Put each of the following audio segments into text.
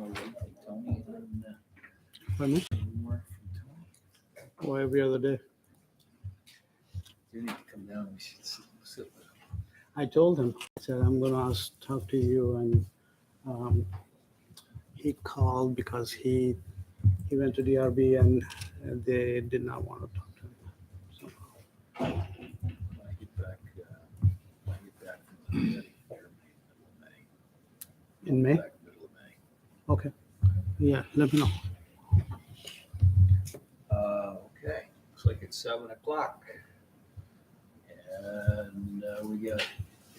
more work from Tony and Pardon me? more from Tony. Or every other day. You need to come down. We should sit with him. I told him, I said, I'm gonna talk to you, and he called because he went to DRB and they did not want to talk to him. So, When I get back from the middle of May. in May? Back middle of May. Okay. Yeah, let me know. Okay, looks like it's 7:00. And we got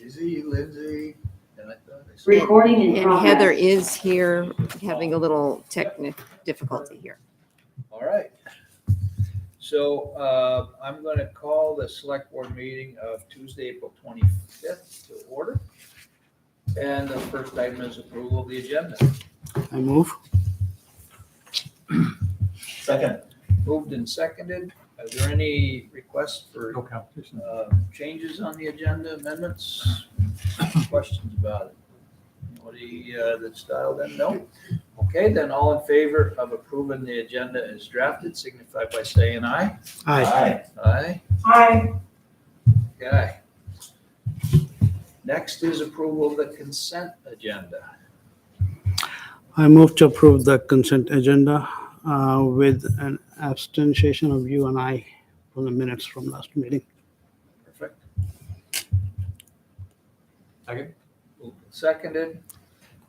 Izzy, Lindsay, and I thought I saw. Recording in And progress. Heather is here, having a little technical difficulty here. All right. So I'm going to call the select board meeting of Tuesday, April 25th to order. And the first item is approval of the agenda. I move. Second. Moved and seconded. Are there any requests for competition. changes on the agenda, amendments, questions about it? Anybody that's dialed in? No? Okay, then all in favor of approving the agenda as drafted, signify by saying aye. Aye. Aye. Hi. Okay. Next is approval of the consent agenda. I move to approve the consent agenda with an abstention of you and I from the minutes from last meeting. Perfect. Second. Moved and seconded.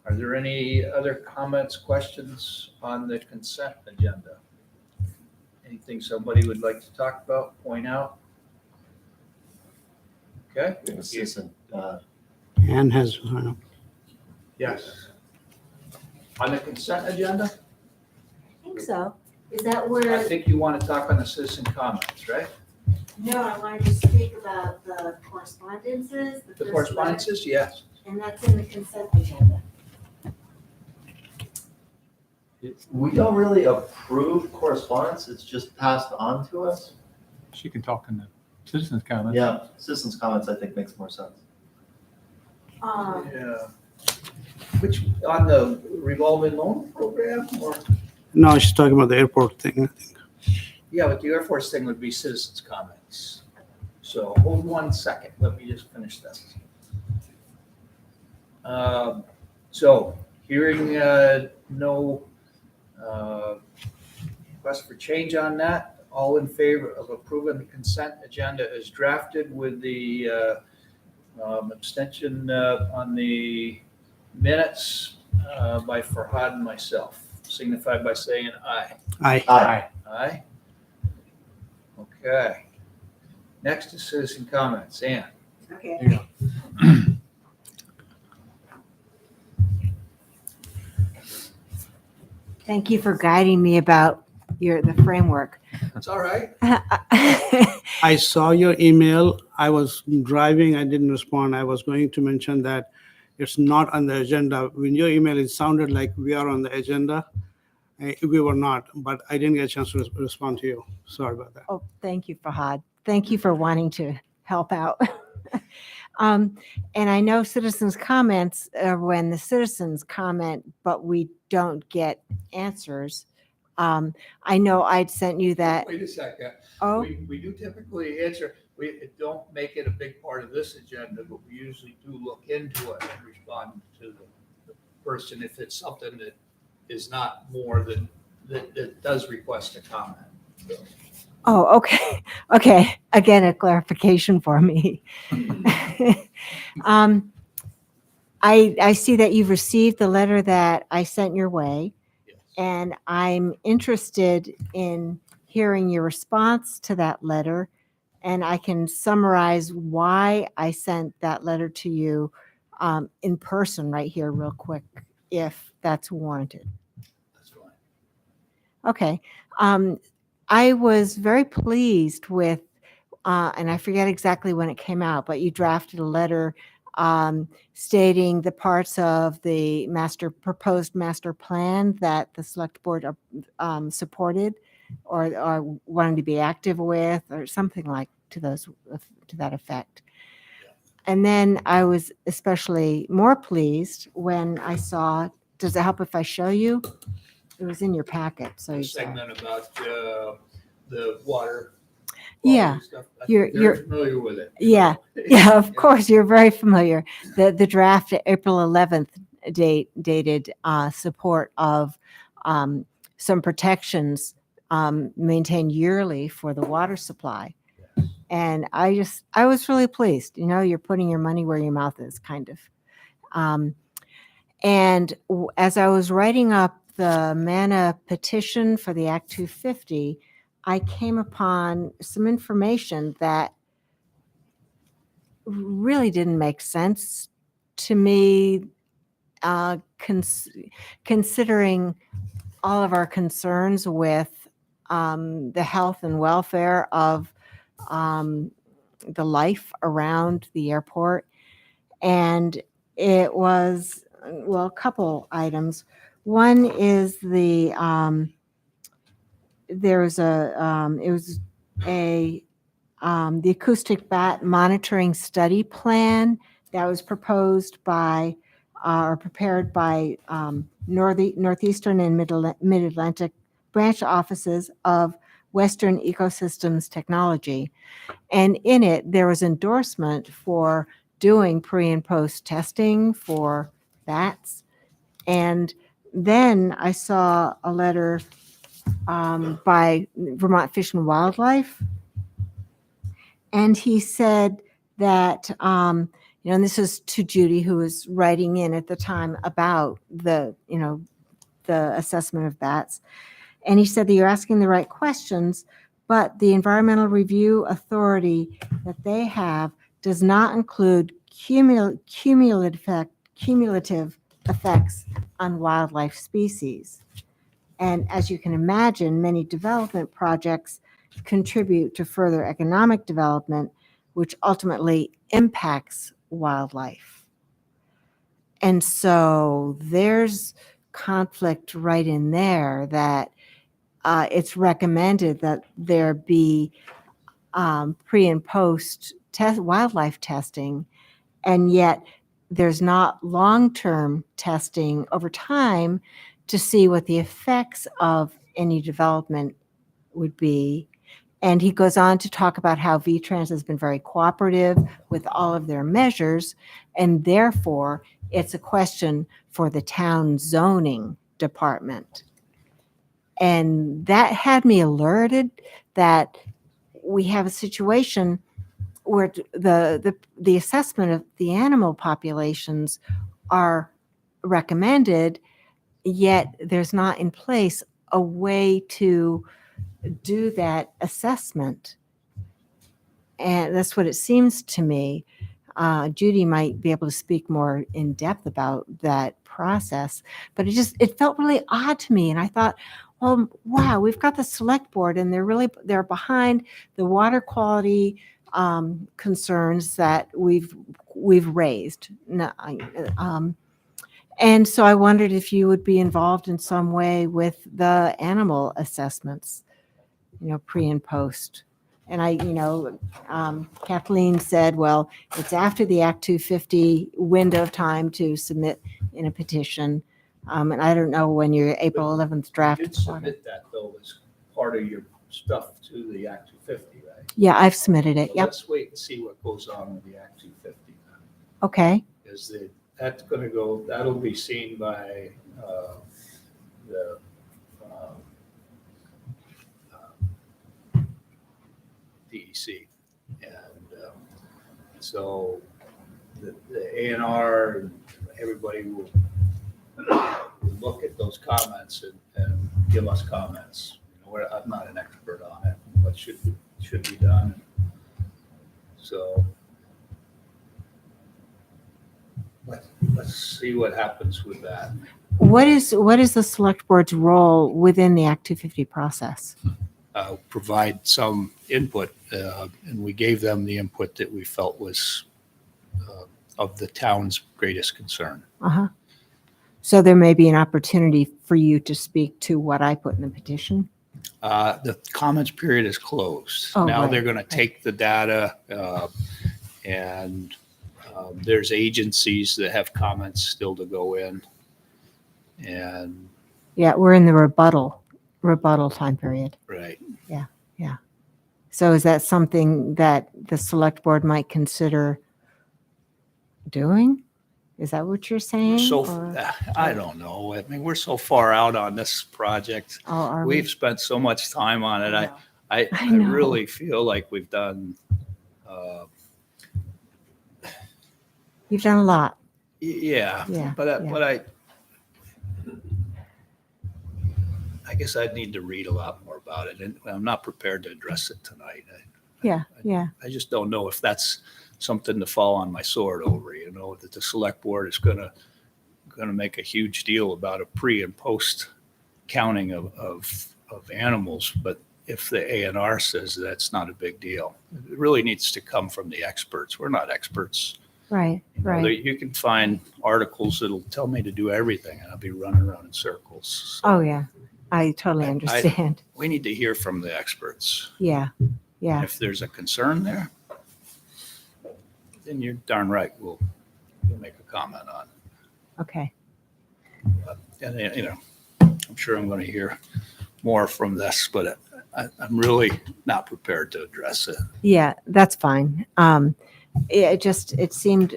Are there any other comments, questions on the consent agenda? Anything somebody would like to talk about, point out? Okay? Anne has, Yes. On the consent agenda, I think so. Is that I where, think you want to talk on the citizen comments, right? no, I wanted to speak about the correspondences. The first letter, correspondences, yes. And that's in the consent agenda. We don't really approve correspondence, it's just passed on to us. She can talk in the citizens comments. Yeah, citizens' comments, I think, makes more sense. Yeah. Which, on the revolving loan program or? no, she's talking about the airport thing, I think. Yeah, but the Air Force thing would be citizens' comments. So hold 1 second, let me just finish this. So hearing no request for change on that, all in favor of approving the consent agenda as drafted with the abstention on the minutes by Farhad and myself, signify by saying aye. Aye. Aye. Aye. Okay. Next is citizen comments. Ann. Okay. There you go. Thank you for guiding me about the framework. That's all right. I saw your email. I was driving. I didn't respond. I was going to mention that it's not on the agenda. When your email, it sounded like we are on the agenda. We were not, but I didn't get a chance to respond to you. Sorry about that. Oh, thank you, Fahad. Thank you for wanting to help out. And I know citizens' comments are when the citizens comment, but we don't get answers. I know I'd sent you that. Wait a second. Oh, We do typically answer, we don't make it a big part of this agenda, but we usually do look into it and respond to the person if it's something that is not more than, that does request a comment. So, oh, okay. Okay. Again, a clarification for me. I see that you've received the letter that I sent your way. yes. And I'm interested in hearing your response to that letter. And I can summarize why I sent that letter to you in person right here real quick, if that's warranted. That's fine. Okay. I was very pleased with, and I forget exactly when it came out, but you drafted a letter stating the parts of the proposed master plan that the select board supported or wanted to be active with, or something like to that effect. And then I was especially more pleased when I saw does it help if I show you? It was in your packet, so The you saw. segment about the water. Yeah, quality stuff. I'm you're- very familiar with it. Yeah, yeah, of course, you're very familiar. The draft April 11th dated support of some protections maintained yearly for the water supply. And I was really pleased. You know, you're putting your money where your mouth is, kind of. As I was writing up the MANA petition for the Act 250, I came upon some information that really didn't make sense to me, considering all of our concerns with the health and welfare of the life around the airport. And it was, well, a couple items. One is the acoustic bat monitoring study plan that was proposed by or prepared by Northeastern and Mid-Atlantic branch offices of Western Ecosystems Technology. And in it, there was endorsement for doing pre and post testing for bats. And then I saw a letter by Vermont Fish and Wildlife. And he said that, and this is to Judy, who was writing in at the time about the assessment of bats. And he said that you're asking the right questions, but the environmental review authority that they have does not include cumulative effects on wildlife species. And as you can imagine, many development projects contribute to further economic development, which ultimately impacts wildlife. And so there's conflict right in there that it's recommended that there be pre and post wildlife testing, and yet there's not long-term testing over time to see what the effects of any development would be. And he goes on to talk about how VTrans has been very cooperative with all of their measures, and therefore it's a question for the town zoning department. And that had me alerted that we have a situation where the assessment of the animal populations are recommended, yet there's not in place a way to do that assessment. And that's what it seems to me. Judy might be able to speak more in depth about that process, but it felt really odd to me. And I thought, well, wow, we've got the select board and they're behind the water quality concerns that we've raised. And so I wondered if you would be involved in some way with the animal assessments, pre and post. And Kathleen said, well, it's after the Act 250 window of time to submit in a petition. And I don't know when your April 11th draft. You did submit that though as part of your stuff to the Act 250, right? Yeah, I've submitted it. Well, Yep. let's wait and see what goes on with the Act 250. Okay. That's going to go, that'll be seen by the DEC. And so the A&R and everybody will look at those comments and give us comments. I'm not an expert on it, what should be done. So let's see what happens with that. What is the select board's role within the Act 250 process? Provide some input, and we gave them the input that we felt was of the town's greatest concern. Uh-huh. So there may be an opportunity for you to speak to what I put in the petition? The comments period is closed. Oh, Now right, they're going to right. take the data, and there's agencies that have comments still to go in. And, Yeah, we're in the rebuttal time period. right, So is that something that the select board might consider doing? Is that what you're saying? so, or- I don't know. I mean, we're so far out on this project. Oh, are we? We've spent so much time on it. I I know. really feel like we've done, You've done a lot. yeah, Yeah, but, yeah. but I guess I'd need to read a lot more about it, and I'm not prepared to address it tonight. Yeah. I just don't know if that's something to fall on my sword over, that the select board is gonna make a huge deal about a pre and post counting of animals, but if the A&R says that's not a big deal, it really needs to come from the experts. We're not experts. Right, right. You can find articles that'll tell me to do everything, and I'll be running around in circles. So Oh, yeah. I totally I- understand. we need to hear from the experts. Yeah, yeah. If there's a concern there, then you're darn right, we'll make a comment on it. Okay. And, I'm sure I'm going to hear more from this, but I'm really not prepared to address it. Yeah, that's fine. It seemed,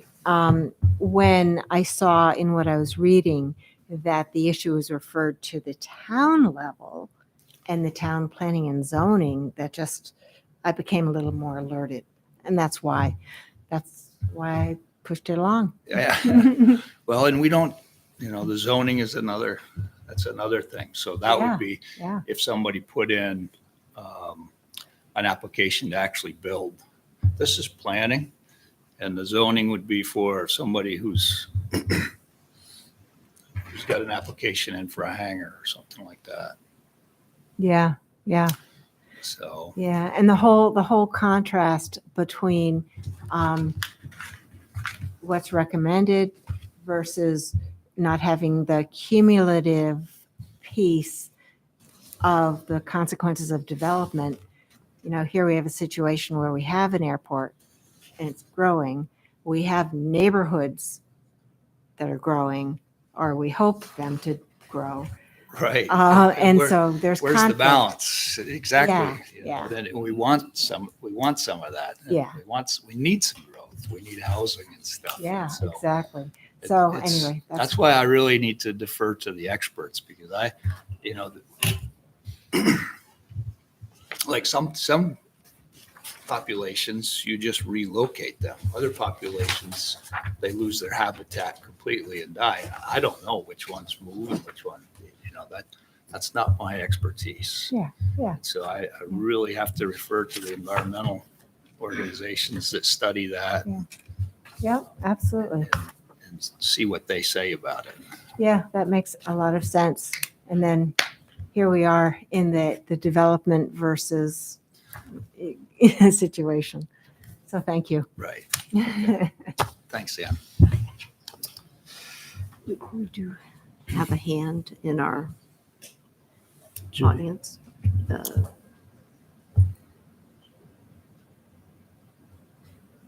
when I saw in what I was reading that the issue was referred to the town level and the town planning and zoning, I became a little more alerted. And that's why I pushed it along. Yeah. Well, and we don't, the zoning is that's another thing. So that Yeah, would be yeah. if somebody put in an application to actually build. This is planning, and the zoning would be for somebody who's got an application in for a hangar or something like that. Yeah, yeah. So, Yeah, and the whole contrast between what's recommended versus not having the cumulative piece of the consequences of development. Here we have a situation where we have an airport and it's growing. We have neighborhoods that are growing, or we hope them to grow. right. And Where- so there's Where's the conflict. balance? Exactly. Yeah. Then we want some of that. Yeah. We need some growth. We need housing and stuff. Yeah, And so exactly. it- So it's- anyway, That's why I really need to defer to the experts, because like some populations, you just relocate them. Other populations, they lose their habitat completely and die. I don't know which ones move and which one, that's not my expertise. Yeah. So I really have to refer to the environmental organizations that study that Yeah, absolutely. and see what they say about it. Yeah, that makes a lot of sense. And then here we are in the development versus situation. So thank you. Right. Thanks, Ann. We do have a hand in our Judy. audience.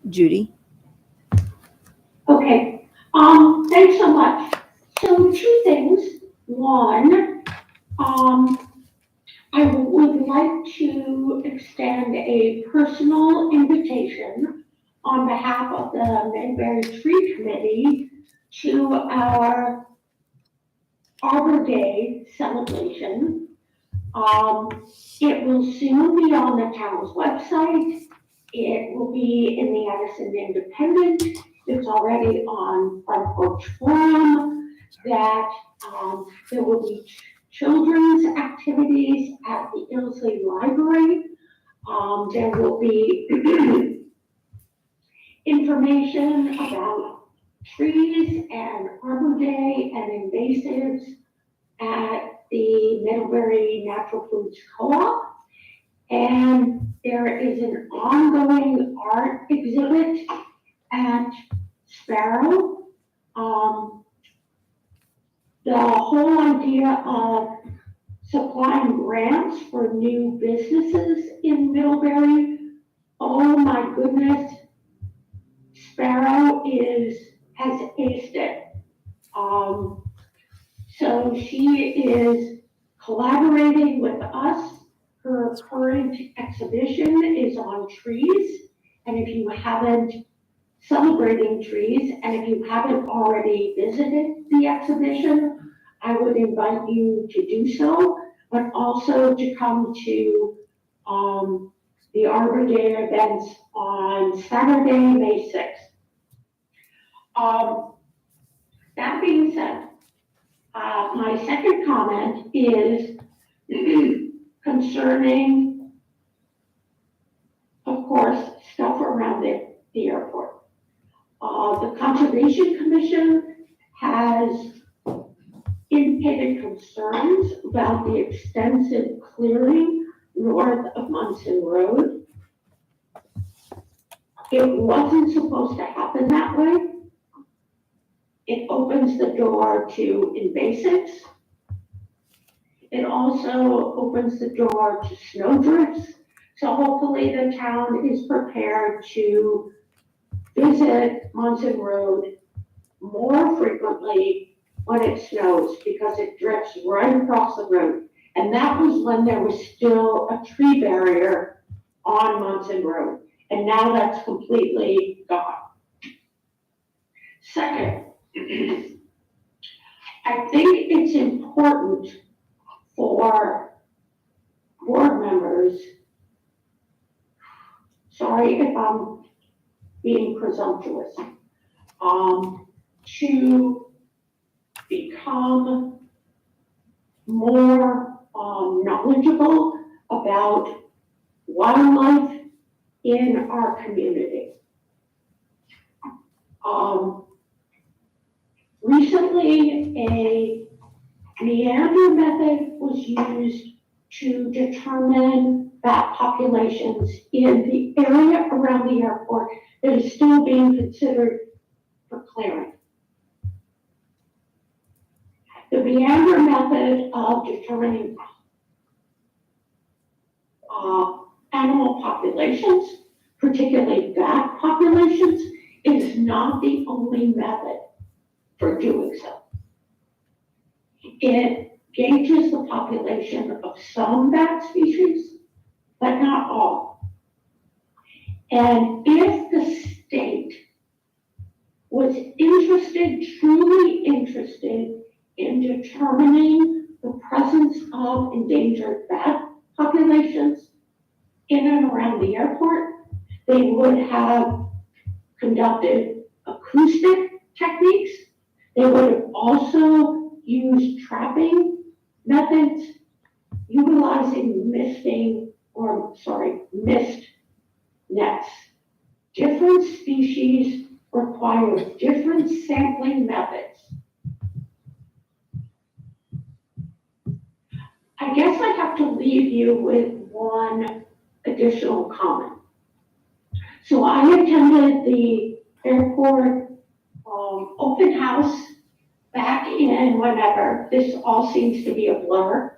Judy? Okay, thanks so much. So two things. One, I would like to extend a personal invitation on behalf of the Middlebury Tree Committee to our Arbor Day celebration. It will soon be on the town's website. It will be in the Edison Independent. It's already on Front Porch Forum. That there will be children's activities at the Ilsley Library. There will be information about trees and Arbor Day and invasives at the Middlebury Natural Foods Co-op. And there is an ongoing art exhibit at Sparrow. The whole idea of supplying grants for new businesses in Middlebury, oh my goodness, Sparrow has aced it. So she is collaborating with us. Her current exhibition is on trees. And if you haven't, celebrating trees, and if you haven't already visited the exhibition, I would invite you to do so, but also to come to the Arbor Day events on Saturday, May 6th. That being said, my second comment is concerning, of course, stuff around the airport. The Conservation Commission has indicated concerns about the extensive clearing north of Munson Road. It wasn't supposed to happen that way. It opens the door to invasives. It also opens the door to snowdrifts. So hopefully the town is prepared to visit Munson Road more frequently when it snows, because it drifts right across the road. And that was when there was still a tree barrier on Munson Road. And now that's completely gone. Second, I think it's important for board members, sorry if I'm being presumptuous, to become more knowledgeable about wildlife in our community. Recently, a meander method was used to determine bat populations in the area around the airport that is still being considered for clearing. The meander method of determining animal populations, particularly bat populations, is not the only method for doing so. It gauges the population of some bat species, but not all. And if the state was interested, truly interested in determining the presence of endangered bat populations in and around the airport, they would have conducted acoustic techniques. They would have also used trapping methods, utilizing mist nets. Different species require different sampling methods. I guess I have to leave you with one additional comment. So I attended the airport open house back in whenever, this all seems to be a blur,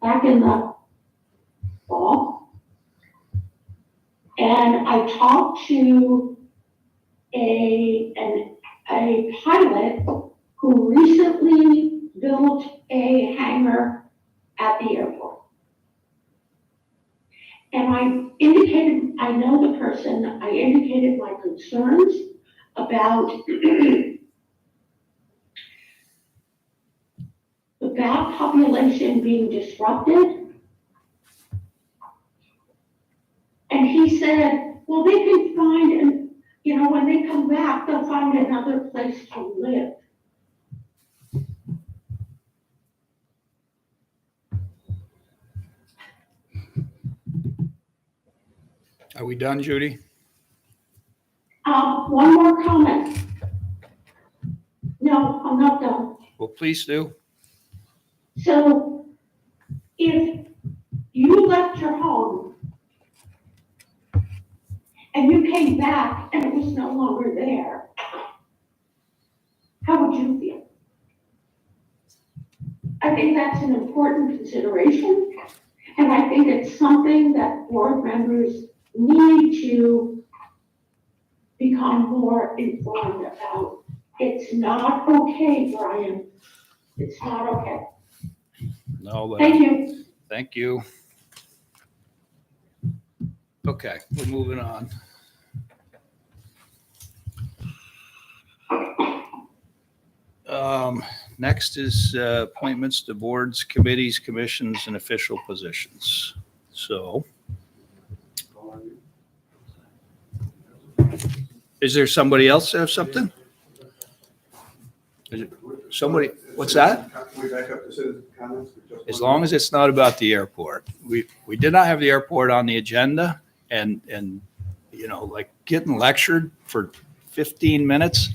back in the fall. And I talked to a pilot who recently built a hangar at the airport. And I know the person, I indicated my concerns about the bat population being disrupted. And he said, well, they can find, when they come back, they'll find another place to live. Are we done, Judy? One more comment. No, I'm not done. Well, please do. So if you left your home and you came back and it was no longer there, how would you feel? I think that's an important consideration, and I think it's something that board members need to become more informed about It's not okay, Brian. It's not okay. No, but Thank you. thank you. Okay, we're moving on. Next is appointments to boards, committees, commissions, and official positions. So is there somebody else have something? Is it somebody, what's that? Can we back up to citizen comments? for just As one long as it's not about the airport. We did not have the airport on the agenda and, you know, like getting lectured for 15 minutes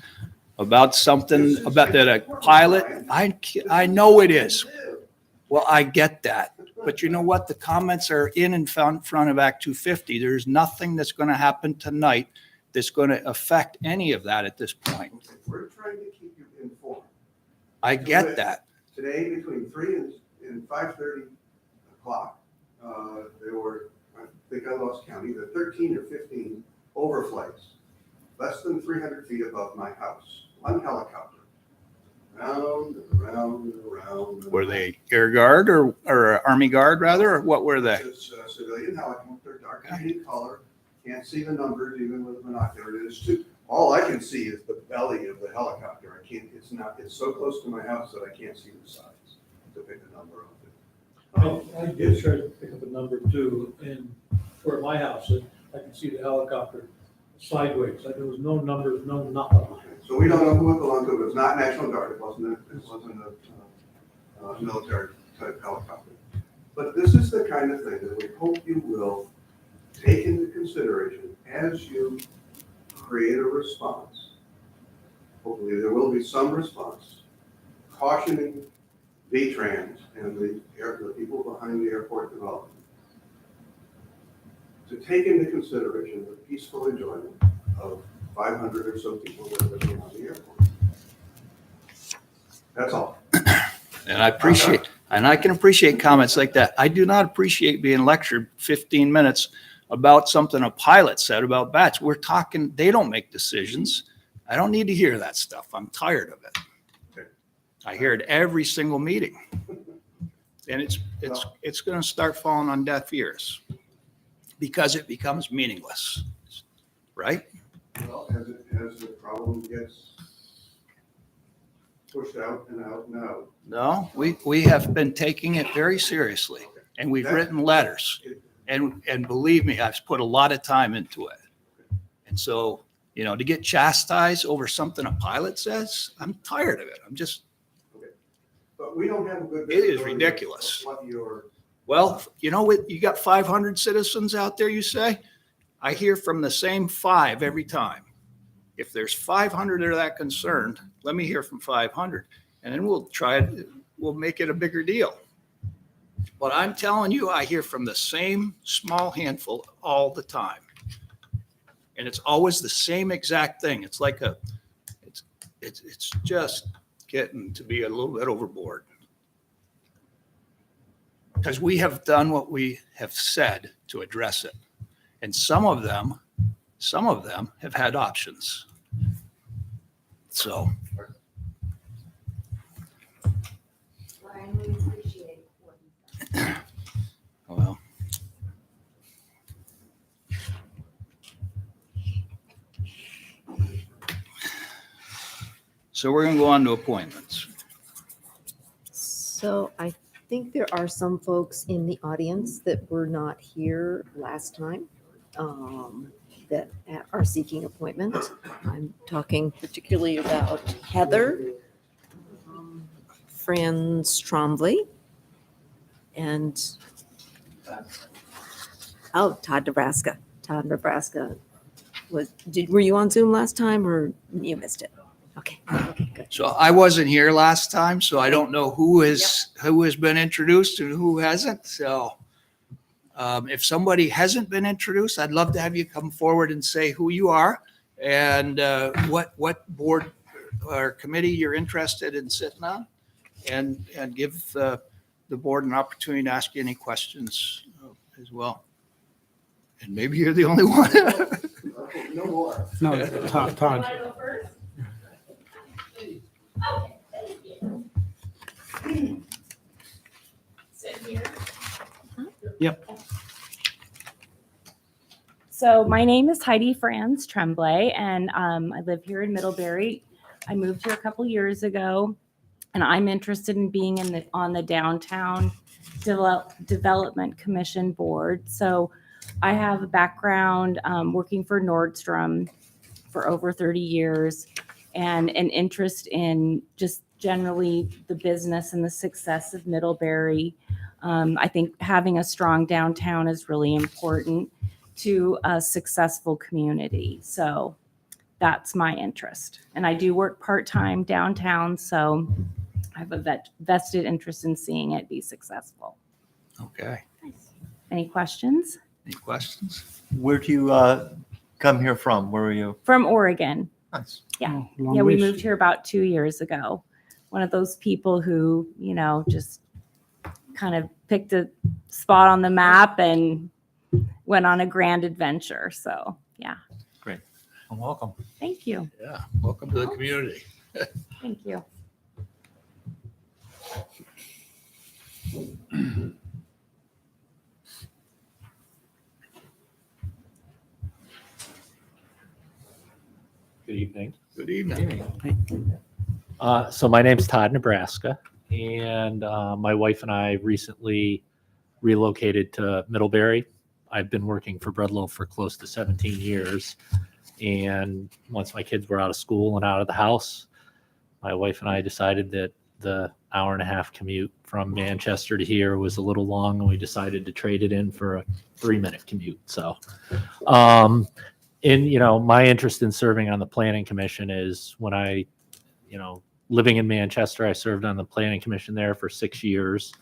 about something, about that a pilot. I know it is. Well, I get that. But you know what? The comments are in front of Act 250. There's nothing that's going to happen tonight that's going to affect any of that at this point. Okay, we're trying to keep you informed. I get that. Today, between 3 and 5:30 o'clock, there were, I think I lost counting, there were 13 or 15 overflights, less than 300 feet above my house. One helicopter, round and round and around. Were they Air Guard or Army Guard rather, or what were they? It's a civilian helicopter, dark green in color, can't see the numbers even with a binocular. It is too, all I can see is the belly of the helicopter. I can't, it's so close to my house that I can't see the sides to pick a number of it. I did try to pick up a number too, and for my house, I can see the helicopter sideways, like there was no numbers, no nothing. So we don't know who it belonged to. It was not National Guard. It wasn't a military type helicopter. But this is the kind of thing that we hope you will take into consideration as you create a response. Hopefully there will be some response cautioning V-Trans and the people behind the airport development to take into consideration the peaceful enjoyment of 500 or so people that are living on the airport. That's all. And I can appreciate comments like that. I do not appreciate being lectured 15 minutes about something a pilot said about bats. We're talking, they don't make decisions. I don't need to hear that stuff. I'm tired of it. Okay. I hear it every single meeting. And it's going to start falling on deaf ears because it becomes meaningless, right? Well, as the problem gets pushed out and out and out. No, we have been taking it very seriously and we've written letters. And believe me, I've put a lot of time into it. And so, you know, to get chastised over something a pilot says, I'm tired of it. I'm just, Okay. But we don't have a good. It is visibility of ridiculous. What your, well, you know what, you got 500 citizens out there, you say? I hear from the same 5 every time. If there's 500 that are that concerned, let me hear from 500 and then we'll make it a bigger deal. But I'm telling you, I hear from the same small handful all the time. And it's always the same exact thing. It's like it's just getting to be a little bit overboard. Because we have done what we have said to address it. And some of them have had options. So. Brian, we appreciate what you've done. Well. So we're gonna go on to appointments. So I think there are some folks in the audience that were not here last time that are seeking appointment. I'm talking particularly about Heather, Fran Strombley, and Todd Nebraska. Todd Nebraska were you on Zoom last time or you missed it? Okay, good. So I wasn't here last time, so I don't know who has been introduced and who hasn't. So if somebody hasn't been introduced, I'd love to have you come forward and say who you are and what board or committee you're interested in sitting on, and give the board an opportunity to ask you any questions as well. And maybe you're the only one. no more. No, Todd. Yep. So my name is Heidi Franz Tremblay, and I live here in Middlebury. I moved here a couple years ago, and I'm interested in being on the Downtown Development Commission board. So I have a background working for Nordstrom for over 30 years, and an interest in just generally the business and the success of Middlebury. I think having a strong downtown is really important to a successful community. So that's my interest. And I do work part-time downtown, so I have a vested interest in seeing it be successful. Okay. Any questions? Any questions? Where do you come here from? Where are you? From Oregon. Nice. Yeah. Oh, Long Yeah, we Beach. moved here about 2 years ago. One of those people who, just kind of picked a spot on the map and went on a grand adventure. So, yeah. Great. I'm welcome. Thank you. Yeah, welcome to the community. Thank you. Good evening. Good evening. So my name's Todd, Nebraska, and my wife and I recently relocated to Middlebury. I've been working for Breadloaf for close to 17 years, and once my kids were out of school and out of the house, my wife and I decided that the hour-and-a-half commute from Manchester to here was a little long, and we decided to trade it in for a 3-minute commute. So, my interest in serving on the Planning Commission is when I, living in Manchester, I served on the Planning Commission there for 6 years,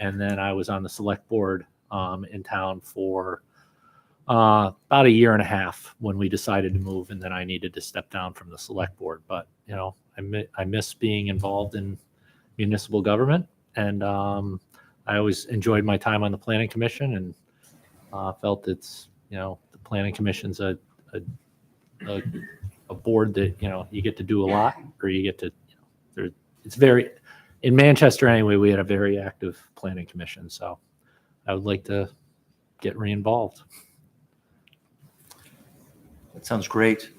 and then I was on the Select Board in town for about a year and a half when we decided to move, and then I needed to step down from the Select Board. But I miss being involved in municipal government, and I always enjoyed my time on the Planning Commission, and felt it's the Planning Commission's a board that you get to do a lot, or you get to it's very in Manchester anyway. We had a very active Planning Commission, so I would like to get re-involved. That sounds great.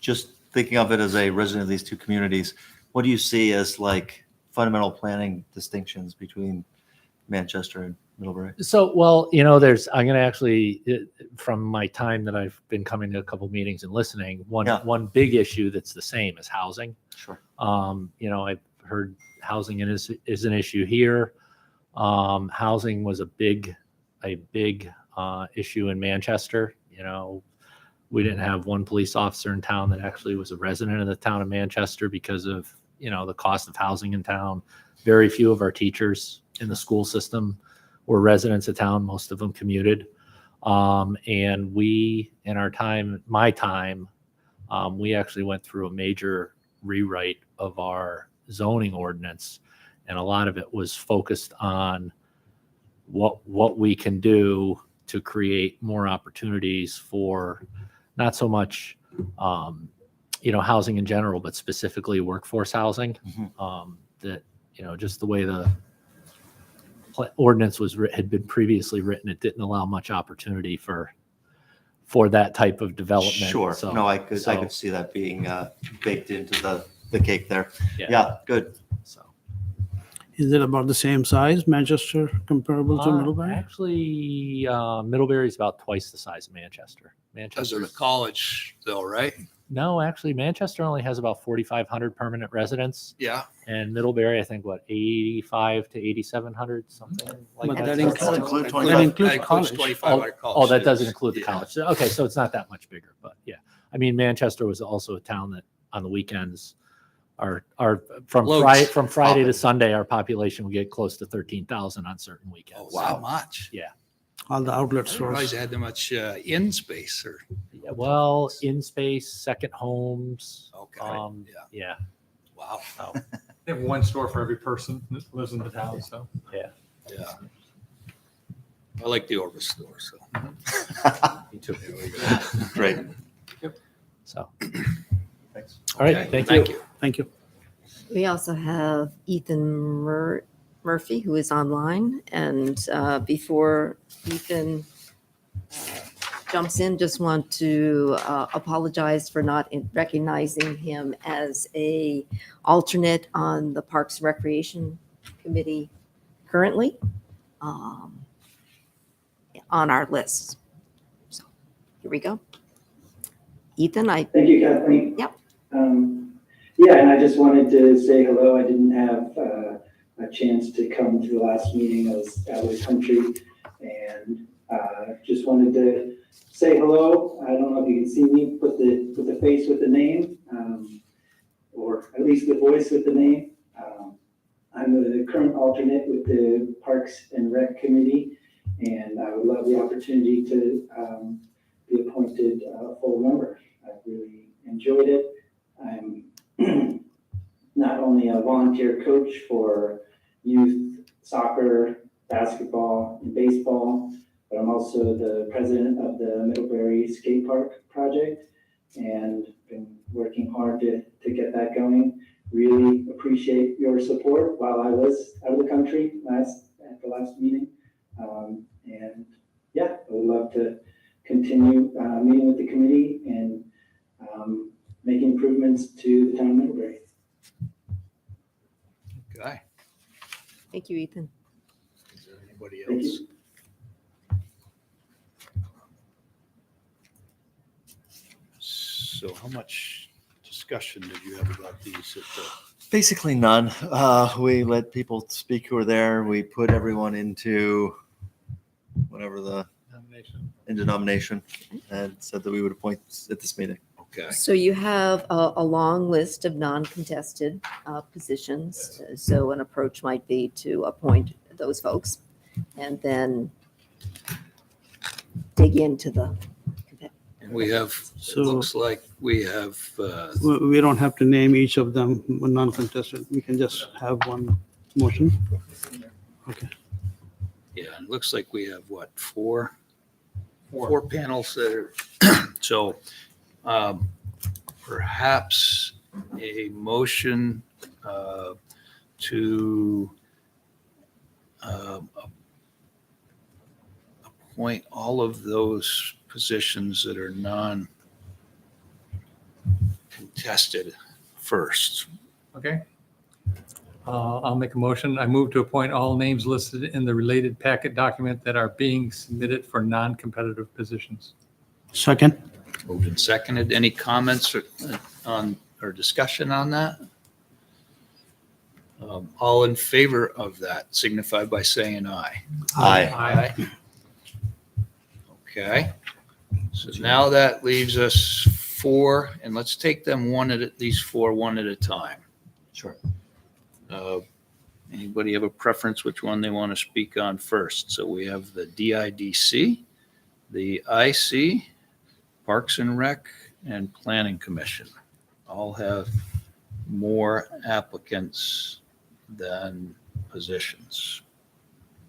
Just thinking of it as a resident of these two communities, what do you see as like fundamental planning distinctions between Manchester and Middlebury? So, I'm going to actually, from my time that I've been coming to a couple meetings and listening, one big issue that's the same is housing. Sure. I've heard housing is an issue here. Housing was a big issue in Manchester. We didn't have one police officer in town that actually was a resident of the town of Manchester because of, the cost of housing in town. Very few of our teachers in the school system were residents of town. Most of them commuted. And we, in my time, we actually went through a major rewrite of our zoning ordinance. And a lot of it was focused on what we can do to create more opportunities for not so much, housing in general, but specifically workforce housing. That, just the way the ordinance had been previously written, it didn't allow much opportunity for that type of development. Sure. So, No, I could see that being baked into the cake there. Yeah, good. So Is it about the same size, Manchester comparable to Middlebury? actually, Middlebury is about twice the size of Manchester. Because of the college though, right? No, actually, Manchester only has about 4,500 permanent residents, Yeah. and Middlebury, I think, 85 to 8,700, something like But that. that So it's includes- not- include That 25. includes Includes college. 2,500 college. Oh, that doesn't students. include the Yeah. college. Okay, so it's not that much bigger, but yeah. I mean, Manchester was also a town that on the weekends, our from Loads. Friday to Sunday, our population would get close to 13,000 on certain Oh, weekends. wow. Much. Yeah. All the outlet I didn't realize stores. they had that much in space or. Yeah, well, in space, second homes. Okay. Yeah. Yeah. Wow. So, They have one store for every person that lives in the town, so. Yeah. I like the Orvis store, so. me too. There we go. Great. So, Thanks. all right. Okay, Thank you. Thank you. We also have Ethan Murphy, who is online. And before Ethan jumps in, just want to apologize for not recognizing him as a alternate on the Parks and Recreation Committee currently on our list. So here we go. Ethan, Thank you, Kathleen. Yep. Yeah, and I just wanted to say hello. I didn't have a chance to come to the last meeting. I was out of the country, and just wanted to say hello. I don't know if you can see me, put the face with the name, or at least the voice with the name. I'm the current alternate with the Parks and Rec Committee, and I would love the opportunity to be appointed a full member. I've really enjoyed it. I'm not only a volunteer coach for youth soccer, basketball, and baseball, but I'm also the president of the Middlebury Skate Park project, and been working hard to get that going. Really appreciate your support while I was out of the country at the last meeting. And yeah, I would love to continue meeting with the committee and make improvements to the town of Middlebury. Okay. thank you, Ethan. Is there anybody Thank else? you. So how much discussion did you have about these at the? Basically none. We let people speak who are there. We put everyone into whatever into nomination and said that we would appoint at this meeting. Okay. So you have a long list of non-contested positions. So an approach might be to appoint those folks and then dig into the. And we have, it So- looks like we have, We don't have to name each of them non-contested. We can just have one motion. Okay. yeah, it looks like we have what, four panels that are, so perhaps a motion to appoint all of those positions that are non-contested first. Okay. I'll make a motion. I move to appoint all names listed in the related packet document that are being submitted for non-competitive positions. Second? Moved and seconded. Any comments or discussion on that? All in favor of that signify by saying aye. Aye. Okay. So now that leaves us four, and let's take them these four one at a time. Sure. Anybody have a preference which one they want to speak on first? So we have the DIDC, the IC, Parks and Rec, and Planning Commission. All have more applicants than positions.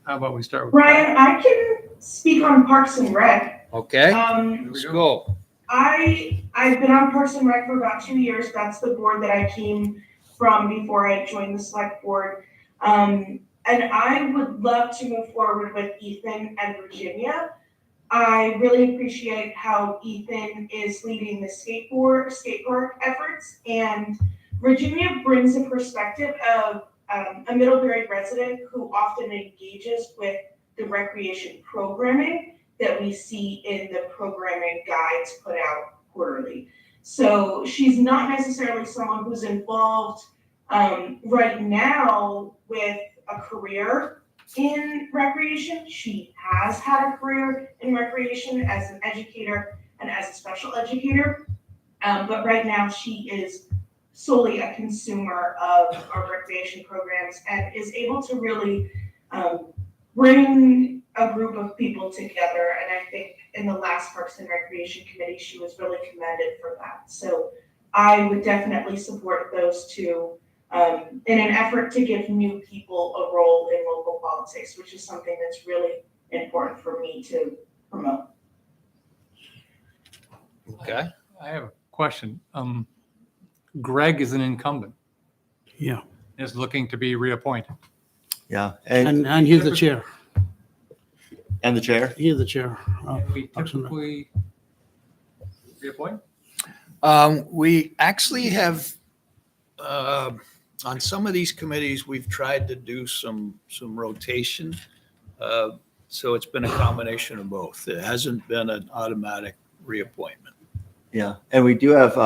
How about we start with? Ryan, I can speak on Parks and Rec. Okay, let's go. I've been on Parks and Rec for about 2 years. That's the board that I came from before I joined the select board. And I would love to move forward with Ethan and Virginia. I really appreciate how Ethan is leading the skate park efforts, and Virginia brings a perspective of a Middlebury resident who often engages with the recreation programming that we see in the programming guides put out quarterly. So she's not necessarily someone who's involved right now with a career in recreation. She has had a career in recreation as an educator and as a special educator, but right now she is solely a consumer of our recreation programs and is able to really bring a group of people together. And I think in the last Parks and Recreation Committee, she was really commended for that. So I would definitely support those two in an effort to give new people a role in local politics, which is something that's really important for me to promote. Okay. I have a question. Greg is an incumbent, Yeah. is looking to be reappointed. Yeah, And he's the chair. and the chair. He's the chair. And we Parks and Rec. typically reappoint? We actually have, on some of these committees, we've tried to do some rotation. So it's been a combination of both. It hasn't been an automatic reappointment. Yeah, and we do have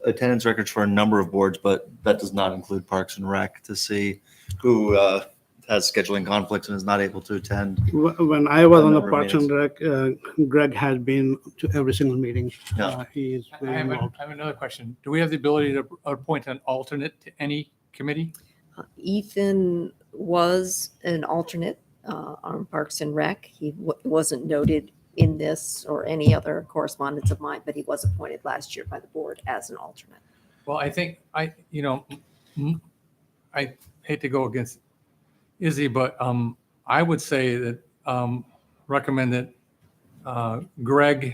attendance records for a number of boards, but that does not include Parks and Rec to see who has scheduling conflicts and is not able to attend. When I was A on the number of Parks and Rec, Greg has been to every single meeting. Yeah. He is I very have, involved. I have another question. Do we have the ability to appoint an alternate to any committee? Ethan was an alternate on Parks and Rec. He wasn't noted in this or any other correspondence of mine, but he was appointed last year by the board as an alternate. Well, I think I hate to go against Izzy, but I would say that recommend that Greg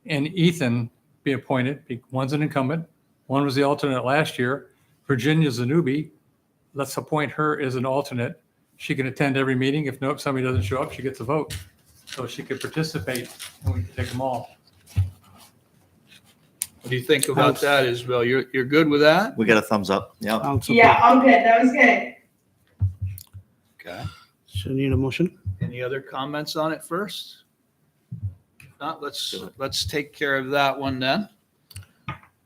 and Ethan be appointed. One's an incumbent, one was the alternate last year. Virginia's a newbie. Let's appoint her as an alternate. She can attend every meeting. If somebody doesn't show up, she gets a vote. So she could participate and we can take them all. What do you think about that, Isabel? You're good with that? We got a thumbs up. Yeah. I'll support. Yeah, I'm good. That was good. Okay. So need a motion? Any other comments on it first? If not, let's take care of that one then.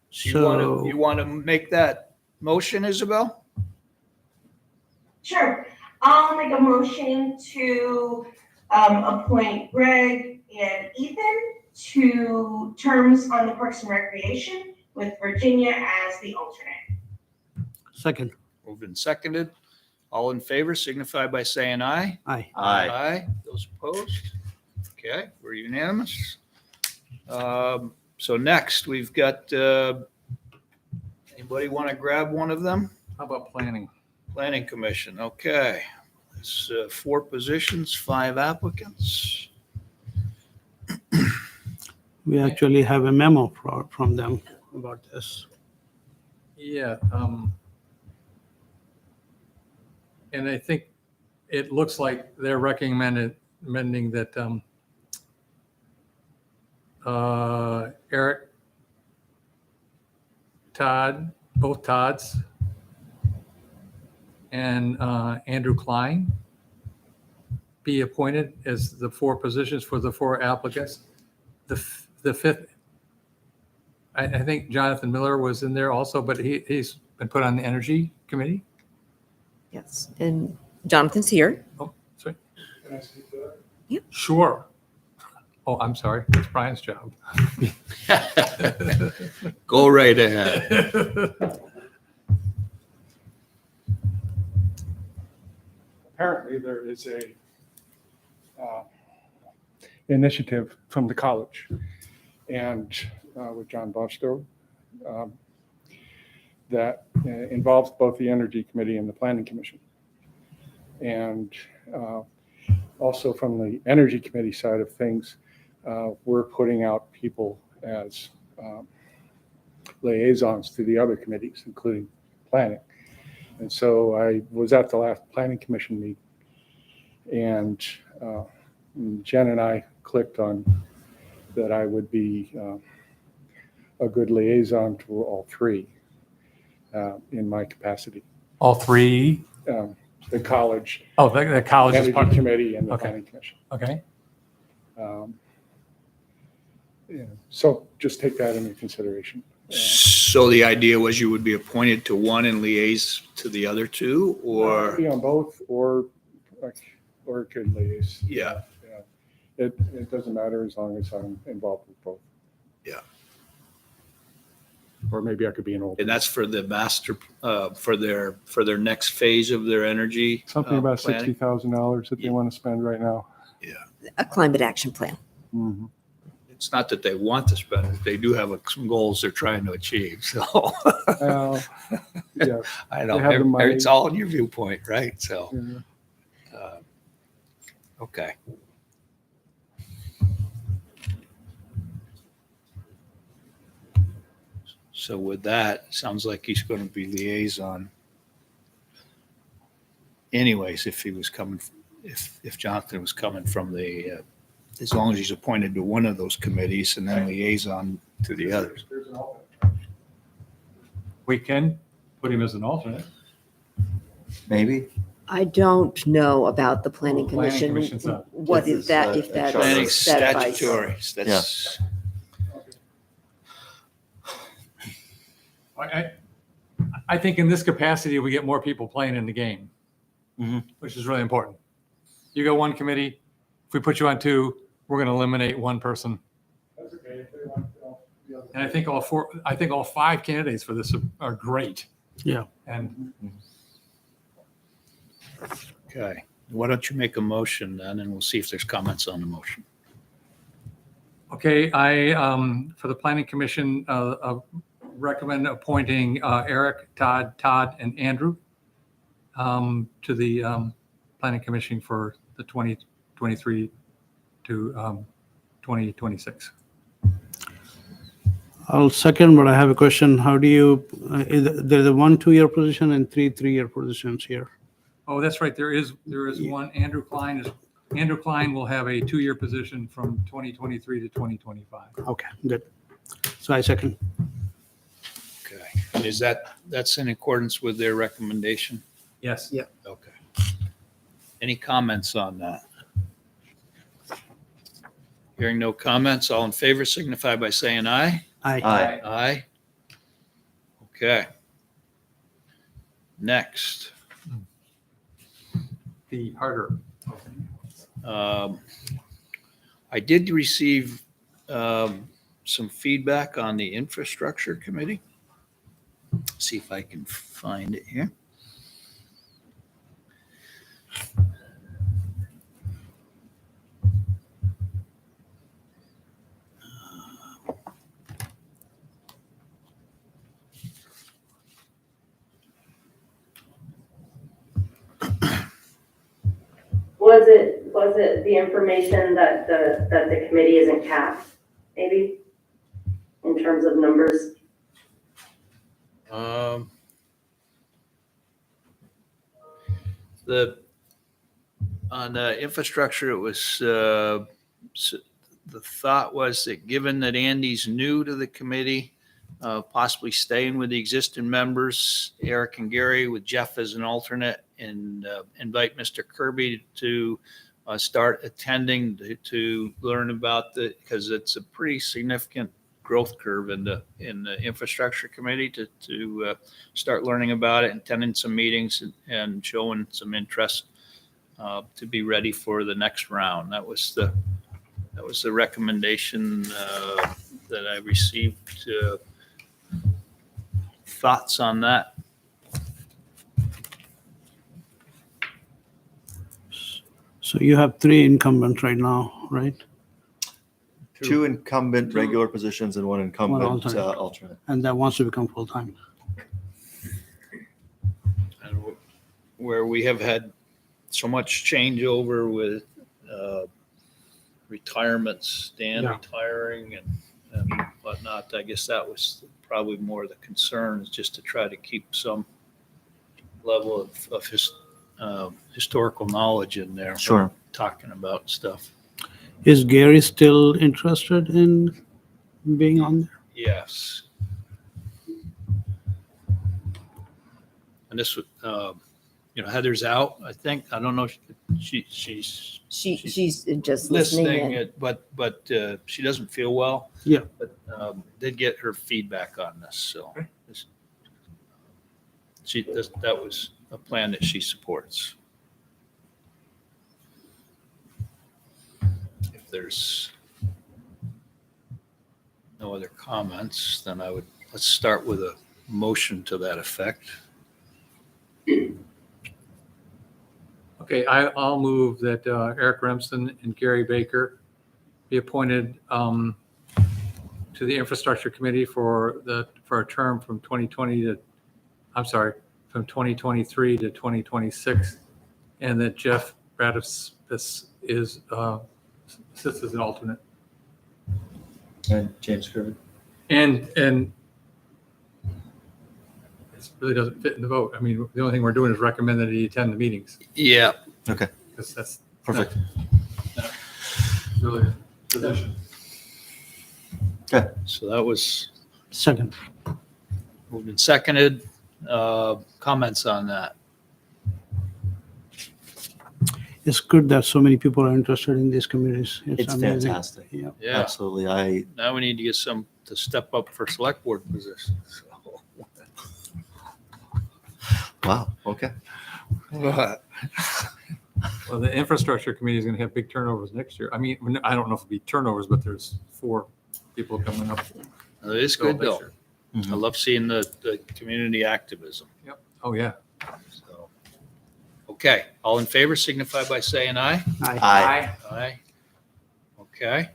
So you want to make that motion, Isabel? Sure. I'll make a motion to appoint Greg and Ethan to terms on the Parks and Recreation with Virginia as the alternate. Second. Moved and seconded. All in favor signify by saying aye. Aye. Aye. Those opposed? Okay, we're unanimous. So next, we've got, anybody want to grab one of them? How about planning? Planning Commission, okay. It's 4 positions, 5 applicants. We actually have a memo from them about this. Yeah. And I think it looks like they're recommending that Eric, Todd, both Todds, and Andrew Klein be appointed as the 4 positions for the 4 applicants. The fifth, I think Jonathan Miller was in there also, but he's been put on the Energy Committee. Yes, and Jonathan's here. Oh, sorry. Can I speak to that? Yep. Sure. Oh, I'm sorry. It's Brian's job. Go right ahead. Apparently, there is a initiative from the college and with John Bostow that involves both the Energy Committee and the Planning Commission. And also from the Energy Committee side of things, we're putting out people as liaisons to the other committees, including planning. And so I was at the last Planning Commission meeting, and Jen and I clicked on that I would be a good liaison to all 3 in my capacity. All 3? The college, Oh, the college is Energy part. Committee, and the Okay. Planning Commission. Okay. Yeah, so just take that into consideration. So the idea was you would be appointed to one and liaise to the other 2, or? Be on both, or could liaise. Yeah. It doesn't matter as long as I'm involved with both. Yeah. Or maybe I could be an alternate. And that's for the master, for their next phase of their energy. Something about planning? $60,000 that they want to spend right now. A climate action plan. Mhm. It's not that they want to spend it. They do have some goals they're trying to achieve, so. Yeah. I know, They have the money. it's all in your viewpoint, right? So, Yeah. okay. So with that, sounds like he's going to be liaison. anyways, if he was coming, if Jonathan was coming from the, as long as he's appointed to one of those committees and then liaison to the others. We can put him as an alternate. Maybe. I don't know about the planning Planning commission. commission's up. What This is is, that, a if that's Planning that advice? statutory, that's, I think in this capacity, we get more people playing in the game, Mhm. which is really important. You go one committee, if we put you on two, we're going to eliminate one person. That's okay. If they want, And I think all five candidates for this are great. Yeah. And okay. Why don't you make a motion then, and we'll see if there's comments on the motion. okay, I, for the planning commission, recommend appointing Eric, Todd, and Andrew to the planning commission for the 2023 to 2026. I'll second, but I have a question. How do you, there's a 1 2-year position and 3 3-year positions here. Oh, that's right. There is one. Andrew Klein will have a 2-year position from 2023 to 2025. Okay, good. So I second. Okay. And that's in accordance with their recommendation? Yes. Yeah. Okay. Any comments on that? Hearing no comments, all in favor signify by saying aye. Aye. Aye. Aye. Okay. Next. The harder. I did receive some feedback on the infrastructure committee. See if I can find it here. Was it the information that the committee isn't capped, maybe, in terms of numbers? On the infrastructure, it was, the thought was that given that Andy's new to the committee, possibly staying with the existing members, Eric and Gary, with Jeff as an alternate, and invite Mr. Kirby to start attending to learn about because it's a pretty significant growth curve in the infrastructure committee to start learning about it, and attending some meetings and showing some interest to be ready for the next round. That was the recommendation that I received. Thoughts on that? So you have 3 incumbents right now, right? 2 incumbent regular positions and 1 incumbent alternate. alternate. And that wants to become full-time. And where we have had so much changeover with retirements, Dan Yeah. retiring and whatnot, I guess that was probably more the concern, is just to try to keep some level of his historical knowledge in there. Sure. Talking about stuff. Is Gary still interested in being on there? Yes. And this would, Heather's out, I think. I don't know. She's She's just listening listening, in. but she doesn't feel well. Yeah. But did get her feedback on this, so that was a plan that she supports. If there's no other comments, then let's start with a motion to that effect. Okay, I'll move that Eric Remsen and Gary Baker be appointed to the infrastructure committee for a term from 2023 to 2026, and that Jeff Radis sits as an alternate. And James Kirby. And it really doesn't fit in the vote. I mean, the only thing we're doing is recommend that he attend the meetings. Yeah. Okay, Because that's perfect. really a position. So that was Second. moved and seconded. Comments on that? It's good that so many people are interested in these communities. It's amazing. fantastic. Yeah. Yeah. Absolutely. Now we need to get some to step up for select board positions. So. Wow, okay. Well, the infrastructure committee is going to have big turnovers next year. I mean, I don't know if it'll be turnovers, but there's 4 people coming up. It is good next though. year. I love seeing the community activism. Yep. Oh, yeah. So, okay, all in favor signify by saying aye. Aye. Aye. Okay.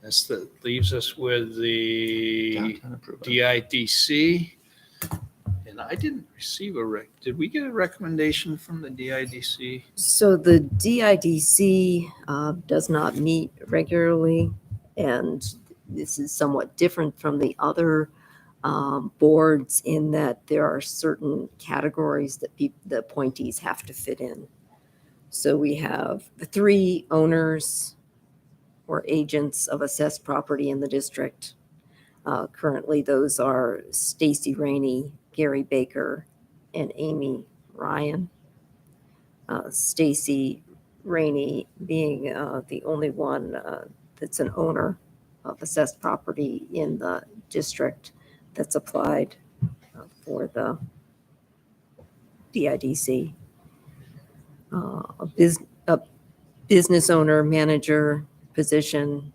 That leaves us with the Downtown improvement. DIDC. And I didn't receive did we get a recommendation from the DIDC? So the DIDC does not meet regularly, and this is somewhat different from the other boards in that there are certain categories that the appointees have to fit in. So we have the 3 owners or agents of assessed property in the district. Currently, those are Stacy Rainey, Gary Baker, and Amy Ryan. Stacy Rainey being the only one that's an owner of assessed property in the district that's applied for the DIDC. A business owner manager position,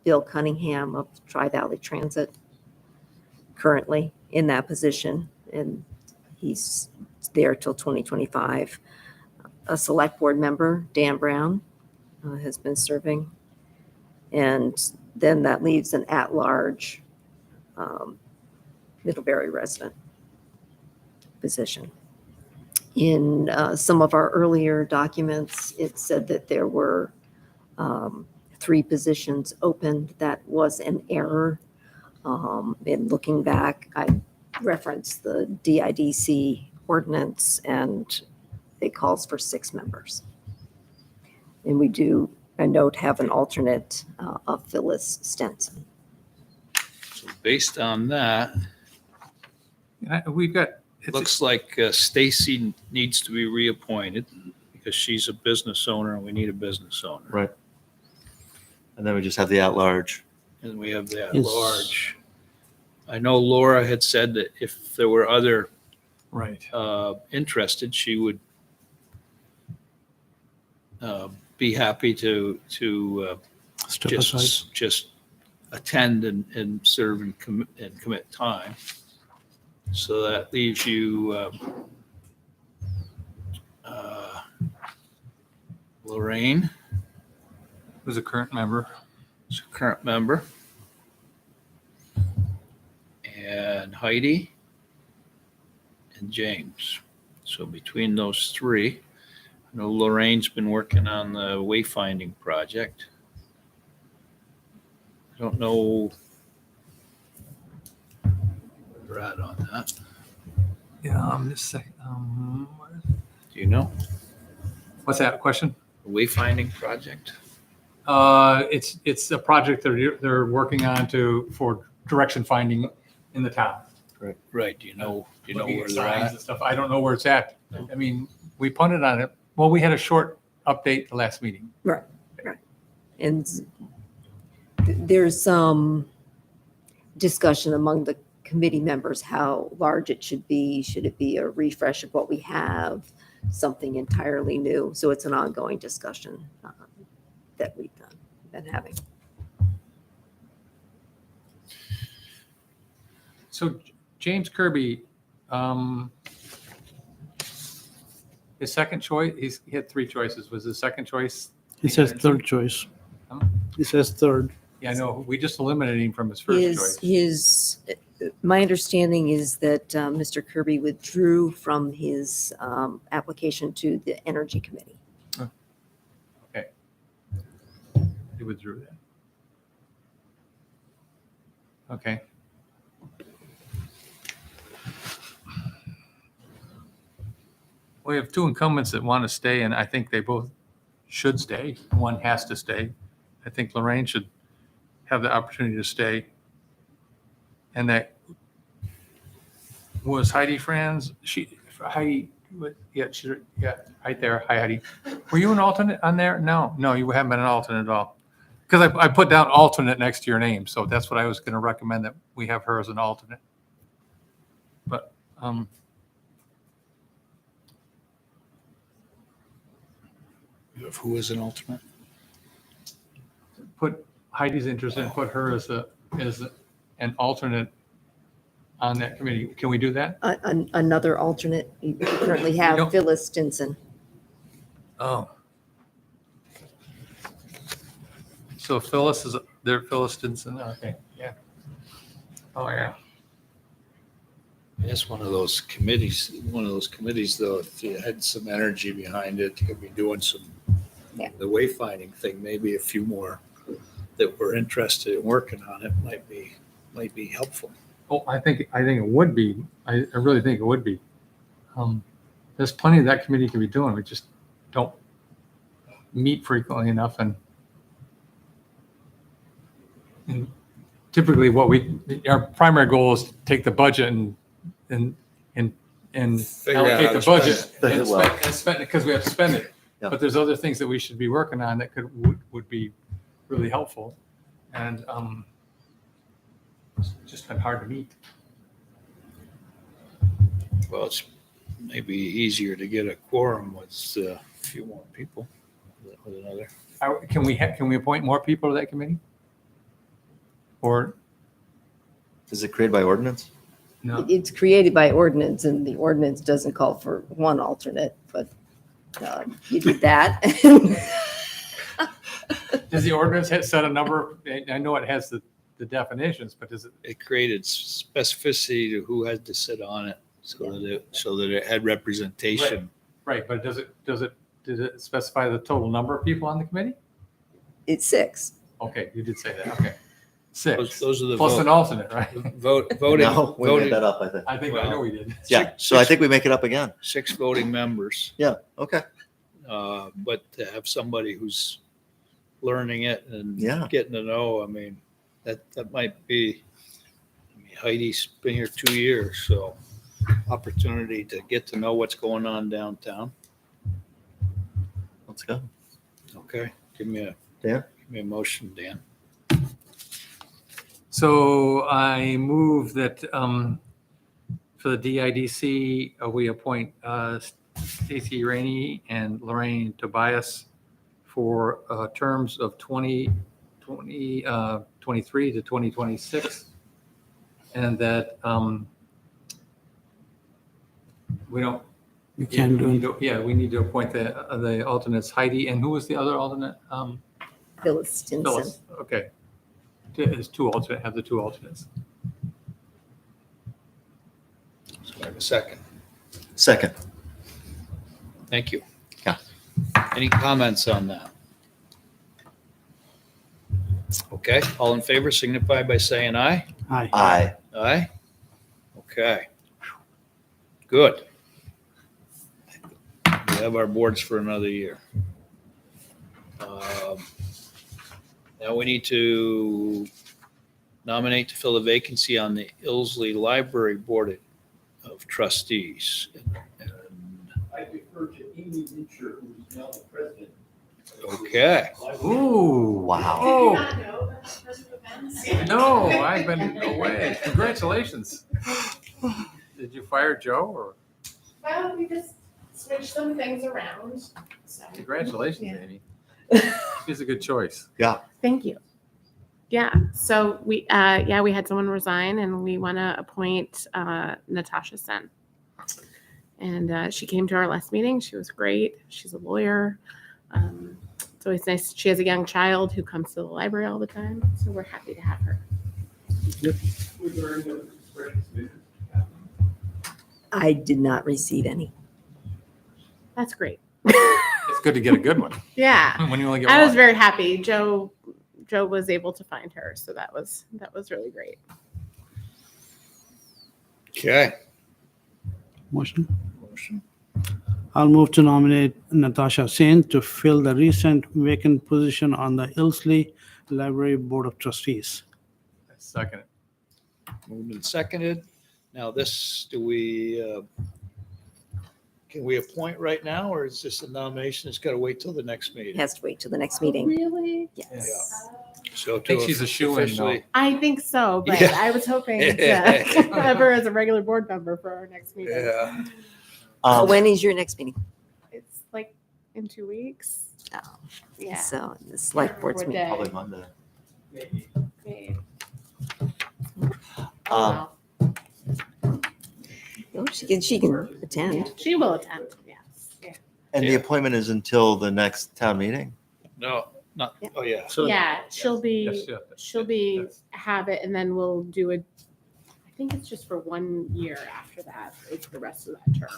Bill Cunningham of Tri-Valley Transit, currently in that position, and he's there till 2025. A select board member, Dan Brown, has been serving. And then that leaves an at-large Middlebury resident position. In some of our earlier documents, it said that there were 3 positions open. That was an error. In looking back, I referenced the DIDC ordinance, and it calls for 6 members. And we do, I note, have an alternate of Phyllis Stenson. So based on that, We've got, it looks like Stacy needs to be reappointed because she's a business owner and we need a business owner. Right. And then we just have the at-large. And we have that Yes. large. I know Laura had said that if there were other right. interested, she would be happy to Step aside. just attend and serve and commit time. So that leaves you Lorraine, Who's a current member. who's a current member, and Heidi and James. So between those 3, I know Lorraine's been working on the wayfinding project. I don't know where we're at on that. Yeah, just a second. Do you know? What's that question? The wayfinding project? It's a project they're working on for direction finding in the town. Right. Do you know Looking where at they're signs at? and stuff. I don't know where it's at. I mean, we punted on it. Well, we had a short update the last meeting. Right. And there's some discussion among the committee members how large it should be. Should it be a refresh of what we have, something entirely new? So it's an ongoing discussion that we've been having. So James Kirby, his second choice, he had 3 choices. Was his second choice? It says 3rd choice. Huh? It says 3rd. Yeah, I know. We just eliminated him from his first choice. My understanding is that Mr. Kirby withdrew from his application to the Energy Committee. Okay. He withdrew that. Okay. we have two incumbents that want to stay, and I think they both should stay. One has to stay. I think Lorraine should have the opportunity to stay. And that was Heidi Franz. Heidi, right there. Hi, Heidi. Were you an alternate on there? No, you haven't been an alternate at all. Because I put down alternate next to your name, so that's what I was going to recommend, that we have her as an alternate. But Who is an alternate? put Heidi's interested and put her as an alternate on that committee. Can we do that? Another alternate, you currently don't- have Phyllis Stinson. Oh. So Phyllis is there. Phyllis Stinson. Okay. Yeah. Oh yeah. It's one of those committees, though, if you had some energy behind it, you could be doing some, Yeah. the wayfinding thing, maybe a few more that were interested in working on it might be helpful. Oh, I think it would be. I really think it would be. There's plenty that committee can be doing. We just don't meet frequently enough, and typically our primary goal is to take the budget and Figure out allocate how the to budget spend it. and spend it because we have to spend it. Yeah. But there's other things that we should be working on that would be really helpful, and it's just been hard to meet. Well, it's maybe easier to get a quorum with a few more people with another. Can we appoint more people to that committee? Or Is it created by ordinance? no? It's created by ordinance, and the ordinance doesn't call for one alternate, but you did that. Does the ordinance set a number? I know it has the definitions, but does it? It created specificity to who had to sit on it so that it had representation. Right, but does it specify the total number of people on the committee? It's 6. Okay, you did say that. Okay. 6. Those are the Plus an alternate, right? voting. No, we made that up, I think. I know we did. Yeah, so I think we make it up again. 6 voting members. Yeah, okay. But to have somebody who's learning it and Yeah. getting to know, I mean, that might be, Heidi's been here 2 years, so opportunity to get to know what's going on downtown. Let's go. Okay, give me Dan? a motion, Dan. So I move that for the DIDC, we appoint Stacy Rainey and Lorraine Tobias for terms of 2023 to 2026. And that we don't. You can do it. Yeah, we need to appoint the alternates, Heidi, and who was the other alternate? Phyllis Stinson. Phyllis, okay. There's have the two alternates. So I have a second. Second. Thank you. Yeah. Any comments on that? Okay, all in favor signify by saying aye. Aye. Aye. Aye? Okay. Good. We have our boards for another year. Now we need to nominate to fill the vacancy on the Ilsley Library Board of Trustees. And- I defer to Amy Mincher, who's now the president. Okay. Ooh. Wow. Oh, know that person events? no, I've been away. Congratulations. Did you fire Joe or? Well, we just switched some things around, so. Congratulations, Yeah. Amy. She's a good choice. Thank you. Yeah, so we had someone resign and we want to appoint Natasha Sen. And she came to our last meeting. She was great. She's a lawyer. It's always nice. She has a young child who comes to the library all the time. So we're happy to have her. I did not receive any. That's great. It's good to get a good one. Yeah. When you only get I one. was very happy. Joe was able to find her. So that was really great. Okay. Motion. I'll move to nominate Natasha Sen to fill the recent vacant position on the Ilsley Library Board of Trustees. Second. Moved and seconded. Now this, can we appoint right now, or is this a nomination that's got to wait till the next It meeting? has to wait till the next meeting. Really? Yes. So I think she's a shoo-in, though. officially- I think so, but Yeah. I was hoping to have her as a regular board member for our next meeting. Yeah. When is your next meeting? It's like in 2 weeks. Oh, Yeah. So the select board's What meeting. day? Probably Monday. Maybe. Um, Oh, she can attend. She will attend, yes. Yeah. And the appointment is until the next town meeting? No, not, oh, yeah. Yeah, she'll be, Yes, have it, and then we'll do I think it's just for 1 year after that, it's the rest of that term.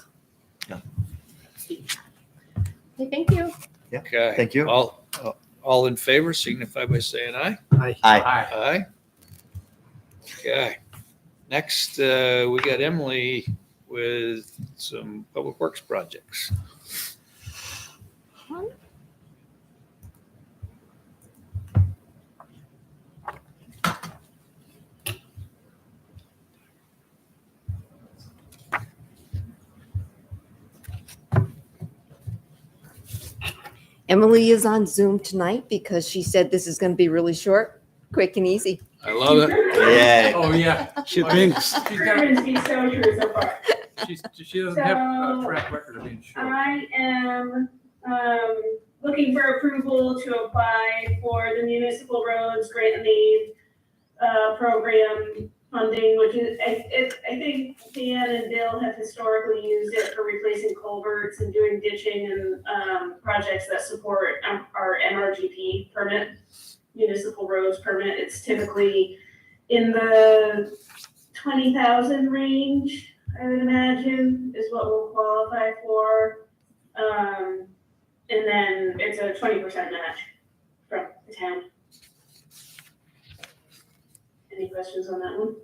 Yeah. Okay, thank you. Yeah. Okay. Thank you. All in favor signify by saying aye. Aye. Aye. Aye. Okay. Next, we got Emily with some public works projects. Emily is on Zoom tonight because she said this is going to be really short, quick and easy. I love it. Yeah. Oh, yeah. She thinks. She's got, Proven to be so true so far. she doesn't have a So, track record of being short. I am looking for approval to apply for the municipal roads grant and aid program funding, which is, I think Dan and Bill have historically used it for replacing culverts and doing ditching and projects that support our MRGP permit, municipal roads permit. It's typically in the 20,000 range, I would imagine, is what we'll qualify for. And then it's a 20% match from the town. Any questions on that one?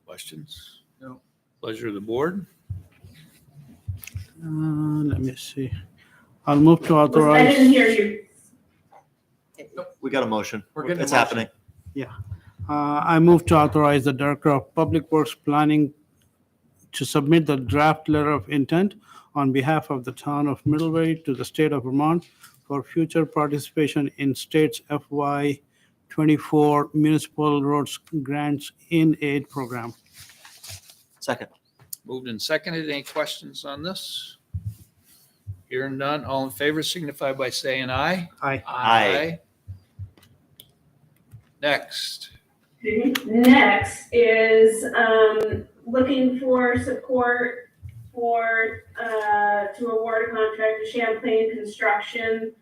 Questions? No. Pleasure of the board. Let me see. I'll move to I didn't authorize. hear you. We got a motion. We're getting a It's motion. happening. I move to authorize the Director of Public Works Planning to submit the draft letter of intent on behalf of the town of Middlebury to the state of Vermont for future participation in state's FY24 municipal roads grants in aid program. Second. Moved and seconded. Any questions on this? Hearing none. All in favor signify by saying aye. Aye. Aye. Next. Next is looking for support for to award a contract to Champlain Construction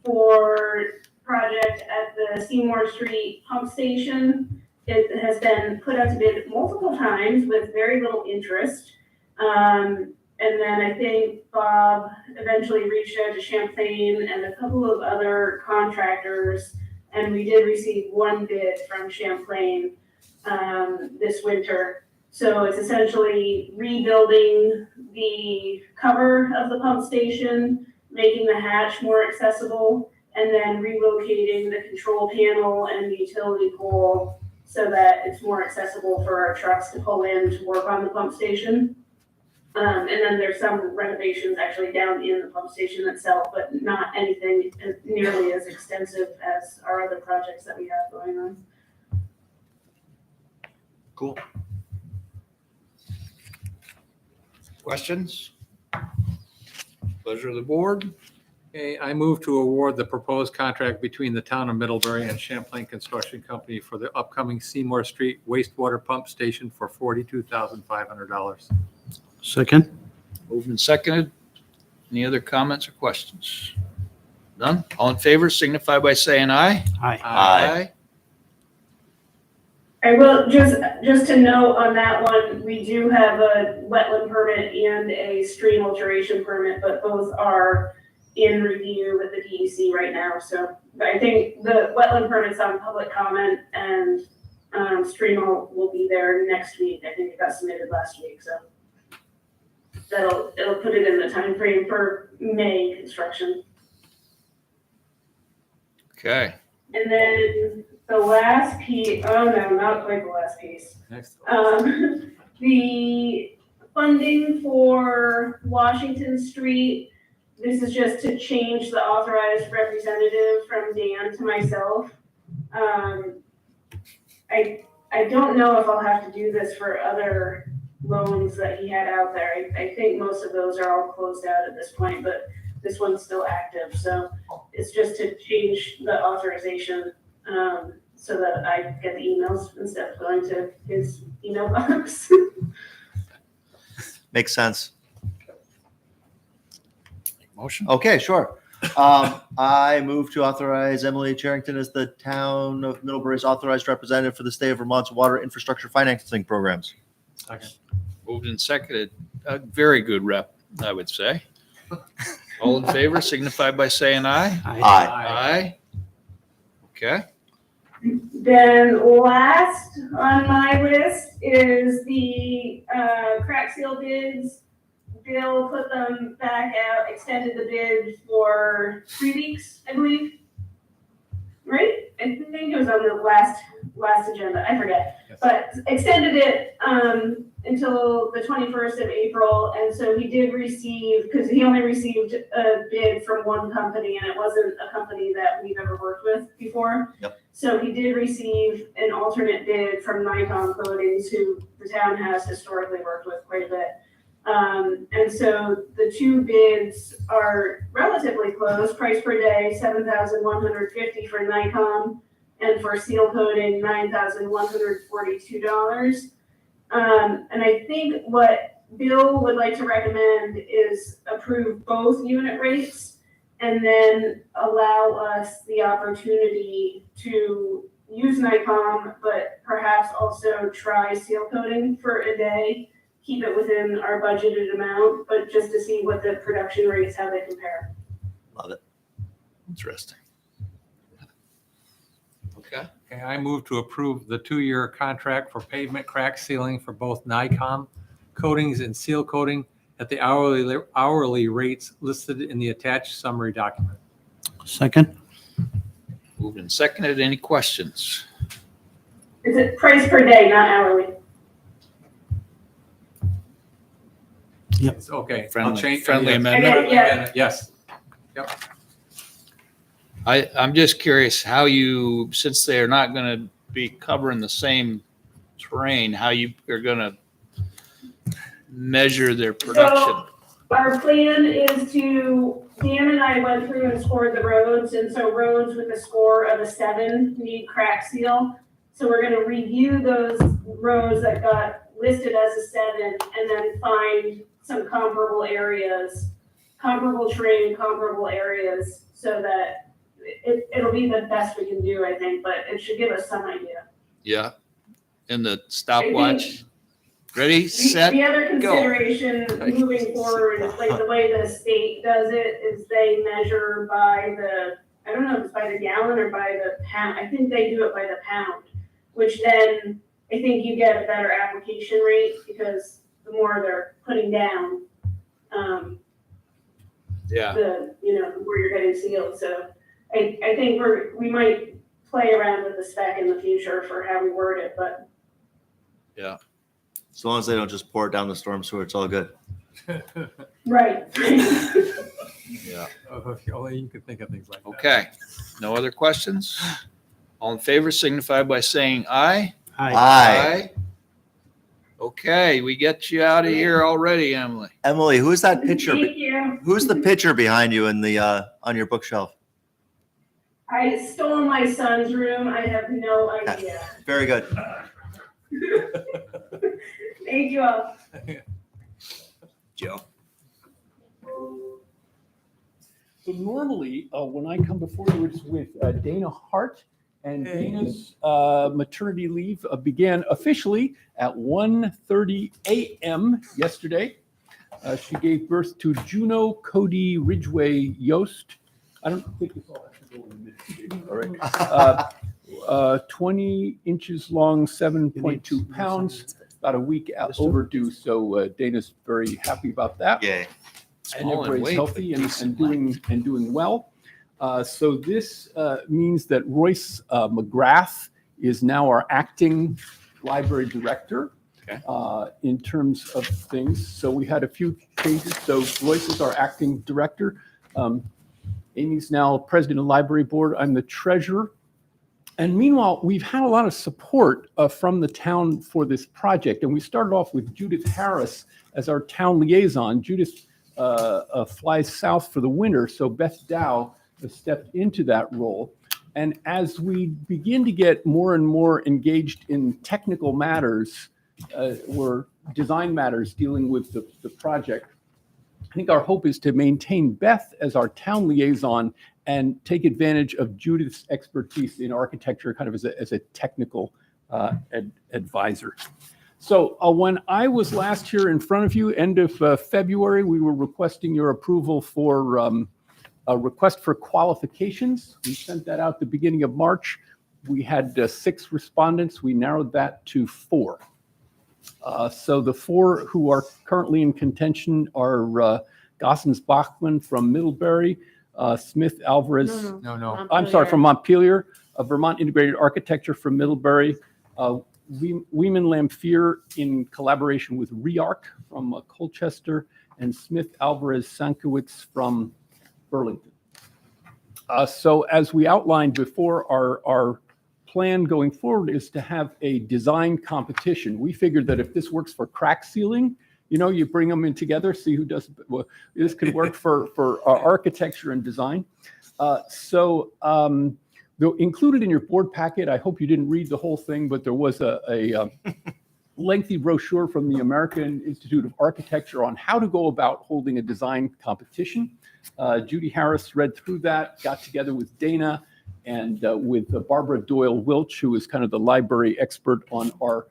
for project at the Seymour Street pump station. It has been put out to bid multiple times with very little interest. And then I think Bob eventually reached out to Champlain and a couple of other contractors, and we did receive one bid from Champlain this winter. So it's essentially rebuilding the cover of the pump station, making the hatch more accessible, and then relocating the control panel and the utility pole so that it's more accessible for our trucks to pull in to work on the pump station. And then there's some renovations actually down in the pump station itself, but not anything nearly as extensive as our other projects that we have going on. Cool. Questions? Pleasure of the board. Okay, I move to award the proposed contract between the town of Middlebury and Champlain Construction Company for the upcoming Seymour Street wastewater pump station for $42,500. Second. Moved and seconded. Any other comments or questions? None? All in favor signify by saying aye. Aye. Aye. I will, just to note on that one, we do have a wetland permit and a stream alteration permit, but both are in review with the DEC right now. So I think the wetland permit's on public comment, and stream will be there next week. I think it got submitted last week, so it'll put it in the time frame for May construction. Okay. And then the last piece, oh no, not quite the last piece. Next. The funding for Washington Street, this is just to change the authorized representative from Dan to myself. I don't know if I'll have to do this for other loans that he had out there. I think most of those are all closed out at this point, but this one's still active. So it's just to change the authorization so that I get the emails instead of going to his email box. Makes sense. Motion. Okay, sure. I move to authorize Emily Charrington as the town of Middlebury's authorized representative for the state of Vermont's water infrastructure financing programs. Second. Moved and seconded. A very good rep, I would say. All in favor signify by saying aye. Aye. Aye. Okay. Then last on my list is the crack seal bids. Bill put them back out, extended the bid for 3 weeks, I believe. Right? I think it was on the last agenda. I forget. Yes. But extended it until the 21st of April. And so he did receive, because he only received a bid from one company and it wasn't a company that we've ever worked with before. Yep. So he did receive an alternate bid from Nikon Coatings, who the town has historically worked with quite a bit. And so the two bids are relatively close. Price per day, $7,150 for Nikon, and for seal coating, $9,142. And I think what Bill would like to recommend is approve both unit rates and then allow us the opportunity to use Nikon, but perhaps also try seal coating for a day. Keep it within our budgeted amount, but just to see what the production rates, how they compare. Love it. Interesting. Okay. Okay, I move to approve the 2-year contract for pavement crack sealing for both NICOM coatings and seal coating at the hourly rates listed in the attached summary document. Second. Moved and seconded. Any questions? It's a price per day, not hourly. It's okay. I'll Friendly- change- friendly yes. amendment? Okay, yeah. Yes. Yep. I'm just curious how you, since they're not going to be covering the same terrain, how you are going to measure their production. Our plan is to, Dan and I went through and scored the roads, and so roads with a score of a 7 need crack seal. So we're gonna review those roads that got listed as a 7 and then find some comparable areas, comparable terrain, comparable areas, so that it'll be the best we can do, I think, but it should give us some idea. Yeah. And the stopwatch. Ready, set, The other go. consideration moving forward, like the way the state does it, is they measure by the, I don't know if it's by the gallon or by the pound. I think they do it by the pound, which then I think you get a better application rate because the more they're putting down, Yeah. the, where you're getting sealed. So I think we might play around with the spec in the future for how we word it, but Yeah. As long as they don't just pour it down the storm sewer, it's all good. right. Yeah. Only you could think of things like that. Okay. No other questions? All in favor signify by saying aye. Aye. Okay, we get you out of here already, Emily. Emily, who's that picture? Thank you. Who's the picture behind you in the on your bookshelf? I stole my son's room. I have no idea. Very good. Thank you all. Joe. So normally, when I come before you, it's with Dana Hart, and Dana's maternity leave began officially at 1:30 a.m. yesterday. She gave birth to Juno Cody Ridgway Yost. I don't think it's all that should go in the minute. All right. 20 inches long, 7.2 pounds, about a week overdue. So Dana's very happy about that. Yay. and everybody's healthy and doing well. So this means that Royce McGrath is now our acting library director. In terms of things. So we had a few changes. So Royce is our acting director. Amy's now president of the library board. I'm the treasurer. And meanwhile, we've had a lot of support from the town for this project. And we started off with Judith Harris as our town liaison. Judith flies south for the winter, so Beth Dow has stepped into that role. And as we begin to get more and more engaged in technical matters, or design matters dealing with the project, I think our hope is to maintain Beth as our town liaison and take advantage of Judith's expertise in architecture kind of as a technical advisor. So when I was last here in front of you, end of February, we were requesting your approval for a request for qualifications. We sent that out the beginning of March. We had 6 respondents. We narrowed that to 4. So the 4 who are currently in contention are Gossens Bachman from Middlebury, Smith Alvarez. I'm sorry, from Montpelier, Vermont Integrated Architecture from Middlebury, Weeman Lamphere in collaboration with REARC from Colchester, and Smith Alvarez Sankiewicz from Burlington. So as we outlined before, our plan going forward is to have a design competition. We figured that if this works for crack sealing, you bring them in together, see who does. Well, this could work for architecture and design. So included in your board packet, I hope you didn't read the whole thing, but there was a lengthy brochure from the American Institute of Architecture on how to go about holding a design competition. Judy Harris read through that, got together with Dana and with Barbara Doyle Wilch, who is kind of the library expert on our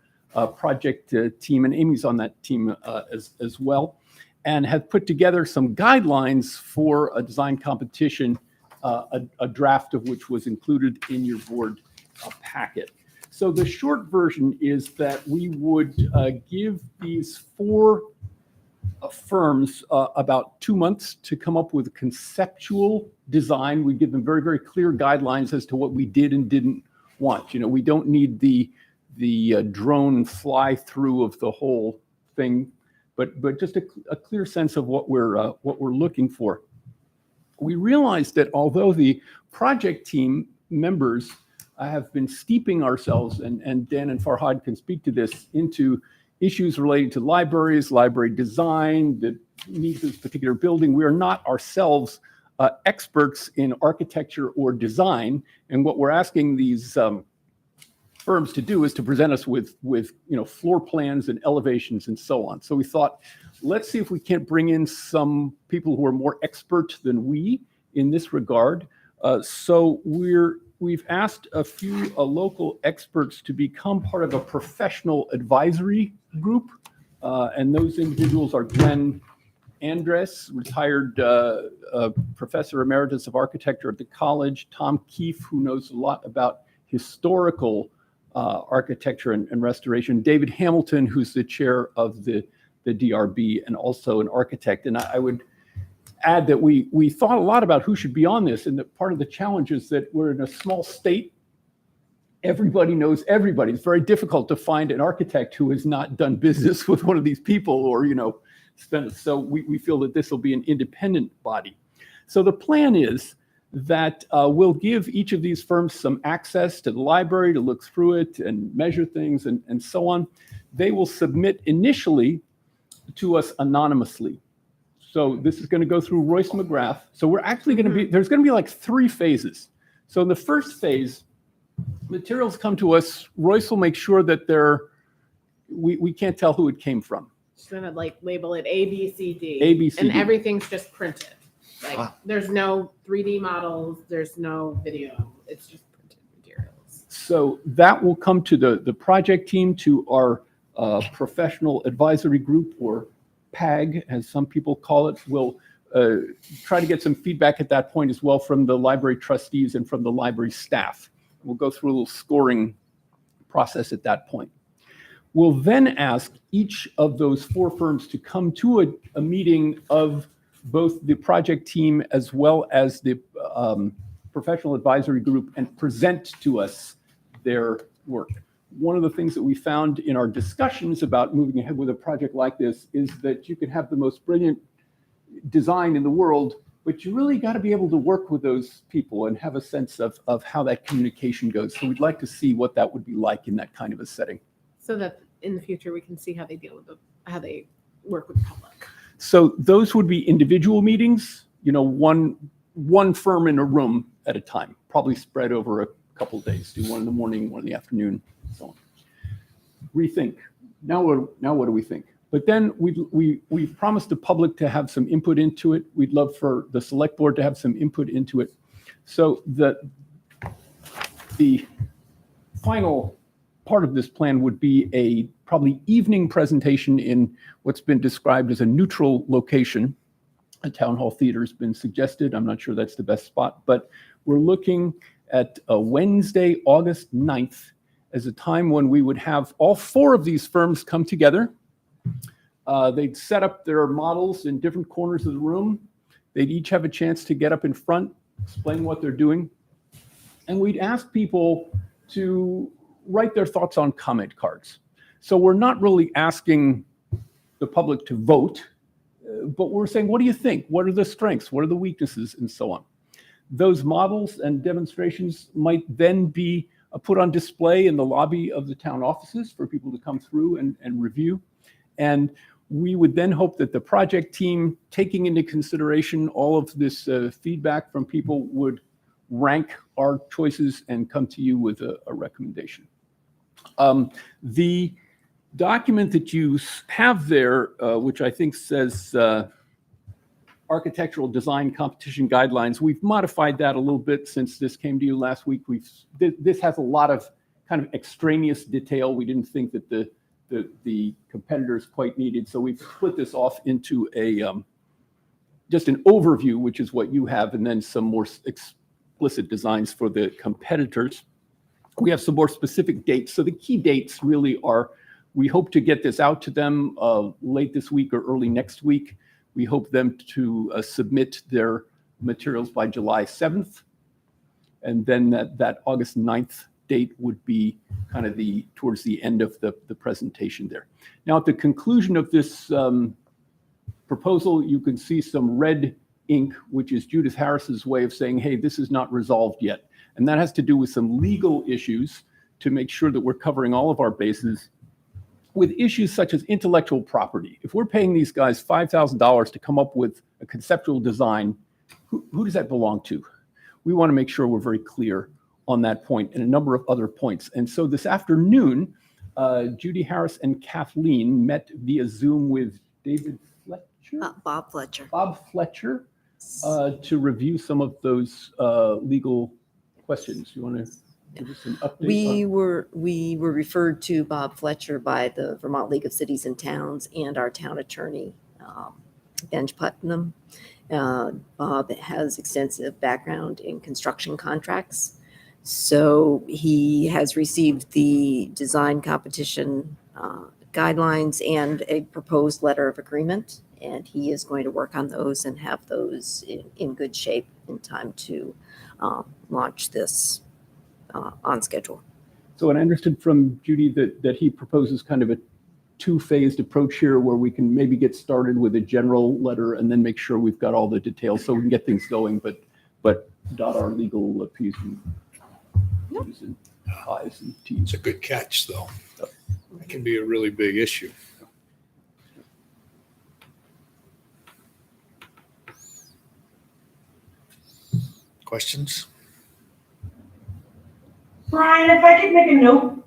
project team, and Amy's on that team as well, and have put together some guidelines for a design competition, a draft of which was included in your board packet. So the short version is that we would give these 4 firms about 2 months to come up with a conceptual design. We give them very, very clear guidelines as to what we did and didn't want. We don't need the drone fly through of the whole thing, but just a clear sense of what we're looking for. We realized that although the project team members have been steeping ourselves, and Dan and Farhad can speak to this, into issues relating to libraries, library design, the needs of this particular building, we are not ourselves experts in architecture or design. And what we're asking these firms to do is to present us with floor plans and elevations and so on. So we thought, let's see if we can't bring in some people who are more expert than we in this regard. So we've asked a few local experts to become part of a professional advisory group. And those individuals are Glenn Andres, retired professor emeritus of architecture at the college, Tom Keefe, who knows a lot about historical architecture and restoration, David Hamilton, who's the chair of the DRB and also an architect. And I would add that we thought a lot about who should be on this, and that part of the challenge is that we're in a small state. Everybody knows everybody. It's very difficult to find an architect who has not done business with one of these people or, spent it. So we feel that this will be an independent body. So the plan is that we'll give each of these firms some access to the library to look through it and measure things and so on. They will submit initially to us anonymously. So this is going to go through Royce McGrath. So we're actually going to be, there's going to be like 3 phases. So in the first phase, materials come to us. Royce will make sure that we can't tell who it came from. Just gonna label it A, B, C, D. A, B, C, and D. everything's just printed. Wow. There's no 3D models, there's no video. It's just printed materials. So that will come to the project team, to our professional advisory group, or PAG, as some people call it. We'll try to get some feedback at that point as well from the library trustees and from the library staff. We'll go through a little scoring process at that point. We'll then ask each of those 4 firms to come to a meeting of both the project team as well as the professional advisory group and present to us their work. One of the things that we found in our discussions about moving ahead with a project like this is that you can have the most brilliant design in the world, but you really got to be able to work with those people and have a sense of how that communication goes. So we'd like to see what that would be like in that kind of a setting. So that in the future we can see how they deal with how they work with the public. So those would be individual meetings, one firm in a room at a time, probably spread over a couple of days. Do one in the morning, one in the afternoon, and so on. Rethink. Now what do we think? But then we've promised the public to have some input into it. We'd love for the select board to have some input into it. So the final part of this plan would be a probably evening presentation in what's been described as a neutral location. A town hall theater has been suggested. I'm not sure that's the best spot, but we're looking at a Wednesday, August 9th as a time when we would have all four of these firms come together. They'd set up their models in different corners of the room. They'd each have a chance to get up in front, explain what they're doing. And we'd ask people to write their thoughts on comment cards. So we're not really asking the public to vote, but we're saying, what do you think? What are the strengths? What are the weaknesses? And so on. Those models and demonstrations might then be put on display in the lobby of the town offices for people to come through and review. And we would then hope that the project team, taking into consideration all of this feedback from people, would rank our choices and come to you with a recommendation. The document that you have there, which I think says architectural design competition guidelines, we've modified that a little bit since this came to you last week. This has a lot of kind of extraneous detail. We didn't think that the competitors quite needed, so we've split this off into just an overview, which is what you have, and then some more explicit designs for the competitors. We have some more specific dates. So the key dates really are, we hope to get this out to them late this week or early next week. We hope them to submit their materials by July 7th. And then that August 9th date would be kind of towards the end of the presentation there. Now, at the conclusion of this proposal, you can see some red ink, which is Judith Harris's way of saying, hey, this is not resolved yet. And that has to do with some legal issues to make sure that we're covering all of our bases with issues such as intellectual property. If we're paying these guys $5,000 to come up with a conceptual design, who does that belong to? We want to make sure we're very clear on that point and a number of other points. And so this afternoon, Judy Harris and Kathleen met via Zoom with David Fletcher? Bob Fletcher. Bob Fletcher to review some of those legal questions. You want to give us an update? We were referred to Bob Fletcher by the Vermont League of Cities and Towns and our town attorney, Benj Putnam. Bob has extensive background in construction contracts. So he has received the design competition guidelines and a proposed letter of agreement. And he is going to work on those and have those in good shape in time to launch this on schedule. So I understood from Judy that he proposes kind of a two-phased approach here where we can maybe get started with a general letter and then make sure we've got all the details so we can get things going, but dot our legal P's and Q's and I's and T's. It's a good catch, though. It can be a really big issue. Questions? Brian, if I could make a note.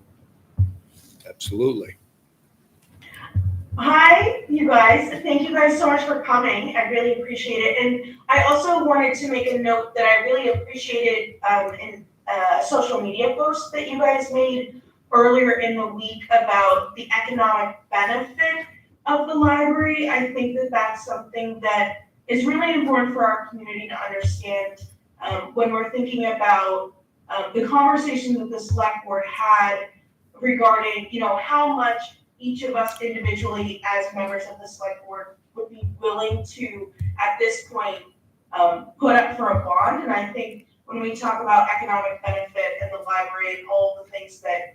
Absolutely. Hi, you guys. Thank you guys so much for coming. I really appreciate it. And I also wanted to make a note that I really appreciated in a social media post that you guys made earlier in the week about the economic benefit of the library. I think that that's something that is really important for our community to understand when we're thinking about the conversation that the select board had regarding, how much each of us individually as members of the select board would be willing to, at this point, put up for a bond. And I think when we talk about economic benefit and the library and all the things that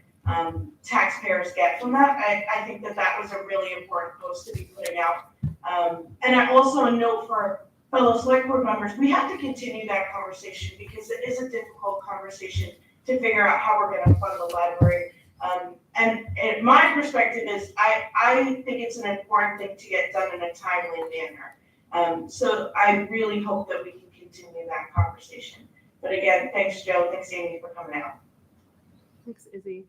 taxpayers get from that, I think that that was a really important post to be putting out. And I also a note for fellow select board members, we have to continue that conversation because it is a difficult conversation to figure out how we're going to fund the library. And my perspective is I think it's an important thing to get done in a timely manner. So I really hope that we can continue that conversation. But again, thanks, Joe. Thanks, Amy, for coming out. Thanks, Izzy.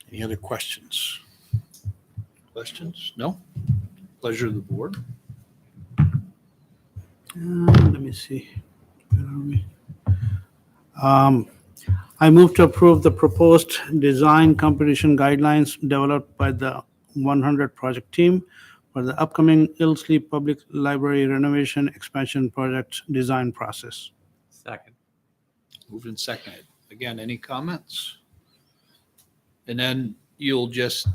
Any other questions? Questions? No? Pleasure of the board. Let me see. Where are we? I move to approve the proposed design competition guidelines developed by the 100 project team for the upcoming Ilsley Public Library renovation expansion project design process. Second. Moved and seconded. Again, any comments? And then you'll just,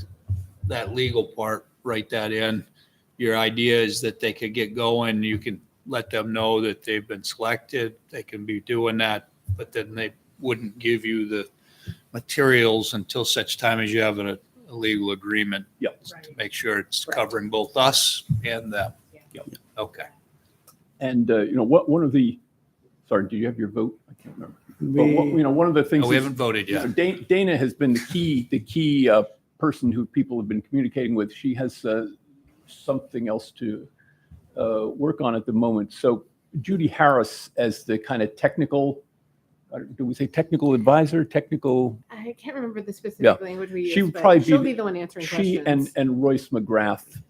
that legal part, write that in. Your idea is that they could get going. You can let them know that they've been selected. They can be doing that, but then they wouldn't give you the materials until such time as you have a legal agreement. Yep. To make sure it's covering both us and them. Yep. Okay. And, one of the, sorry, do you have your vote? I can't remember. But, one of the things. No, we is, haven't voted yet. Dana has been the key person who people have been communicating with. She has something else to work on at the moment. So Judy Harris as the kind of technical, do we say technical advisor, technical? I can't remember the specific language we use. She would but probably she'll be the one answering questions. And Royce McGrath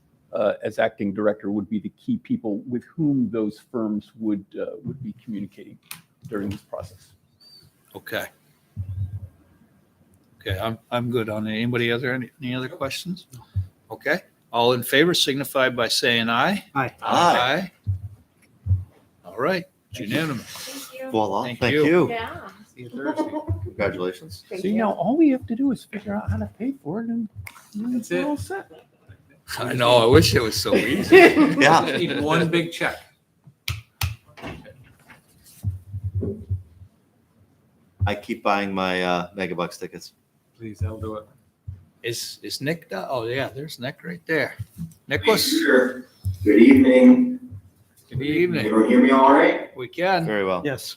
as acting director would be the key people with whom those firms would be communicating during this process. Okay. Okay, I'm good on it. Anybody any other questions? Okay, all in favor signify by saying aye. Aye. Aye. All right, it's unanimous. Thank you. Voila, Thank thank you. you. Yeah. See you Thursday. Congratulations. See, now all we have to do is figure out how to pay for it and That's we're it. all set. I know, I wish it was so easy. Yeah. Need one big check. I keep buying my Megabucks tickets. Please, I'll do it. Is Nick, oh yeah, there's Nick right there. Nicholas, Sure. Good evening. good evening. Everyone hear me all right? We can. Very well. Yes.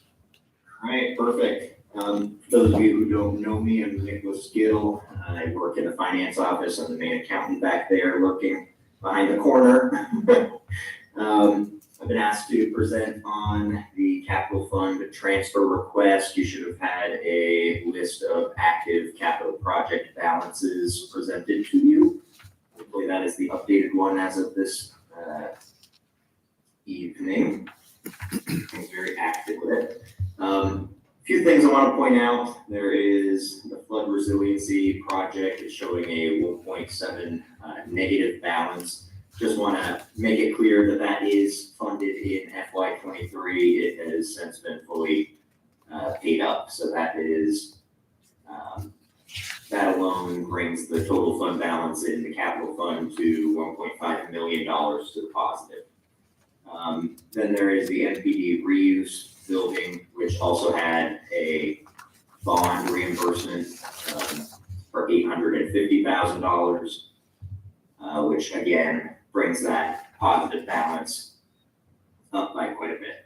All right, perfect. For those of you who don't know me, I'm Nicholas Gill. I work in the finance office. I'm the main accountant back there looking behind the corner. I've been asked to present on the capital fund transfer request. You should have had a list of active capital project balances presented to you. Hopefully that is the updated one as of this evening. I'm very active with it. A few things I want to point out. There is the flood resiliency project is showing a 1.7 negative balance. Just want to make it clear that that is funded in FY23. It has since been fully paid up. So that is, that alone brings the total fund balance in the capital fund to $1.5 million to the positive. Then there is the NPD reuse building, which also had a bond reimbursement for $850,000, which again brings that positive balance up by quite a bit.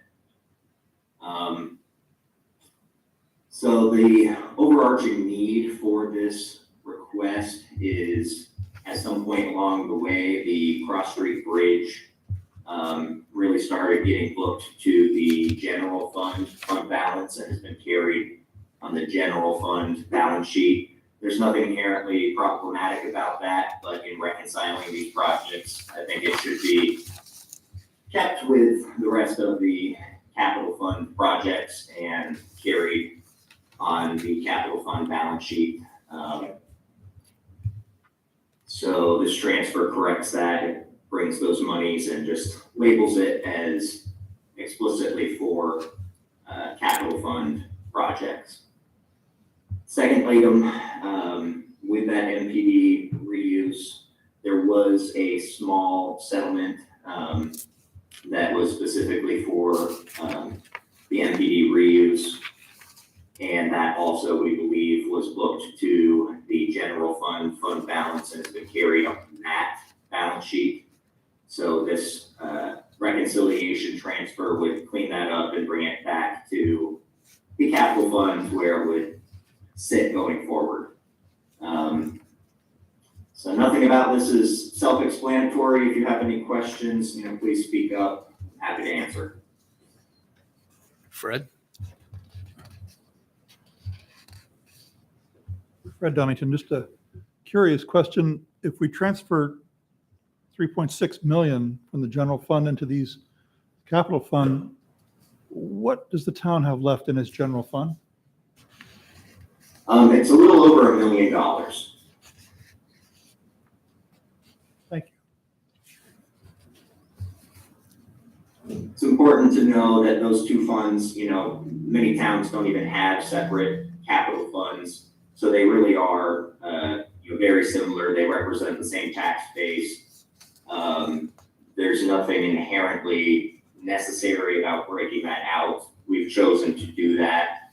So the overarching need for this request is, at some point along the way, the Cross Street Bridge really started getting booked to the general fund balance and has been carried on the general fund balance sheet. There's nothing inherently problematic about that, but in reconciling these projects, I think it should be kept with the rest of the capital fund projects and carried on the capital fund balance sheet. So this transfer corrects that. It brings those monies and just labels it as explicitly for capital fund projects. Second item, with that NPD reuse. There was a small settlement that was specifically for the MPD reuse. And that also, we believe, was booked to the general fund balance and has been carried on that balance sheet. So this reconciliation transfer would clean that up and bring it back to the capital fund where it would sit going forward. So nothing about this is self-explanatory. If you have any questions, please speak up. Happy to answer. Fred? Fred Dummington, just a curious question. If we transfer 3.6 million from the general fund into these capital fund, what does the town have left in its general fund? It's a little over $1 million. Thank you. It's important to know that those two funds, many towns don't even have separate capital funds. So they really are very similar. They represent the same tax base. There's nothing inherently necessary about breaking that out. We've chosen to do that.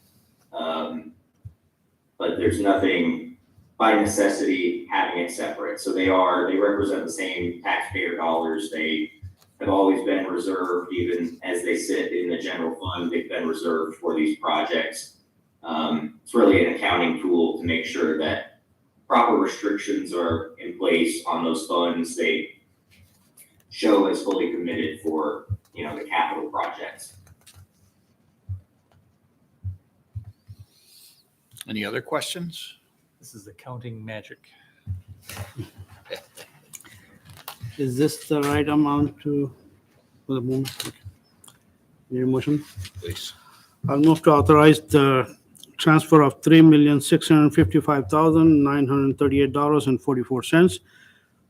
But there's nothing by necessity having it separate. So they represent the same taxpayer dollars. They have always been reserved, even as they sit in the general fund, they've been reserved for these projects. It's really an accounting tool to make sure that proper restrictions are in place on those funds. They show as fully committed for, the capital projects. Any other questions? This is accounting magic. Is this the right amount for the moment? Okay. Need a motion? Please. I'll move to authorize the transfer of $3,655,938.44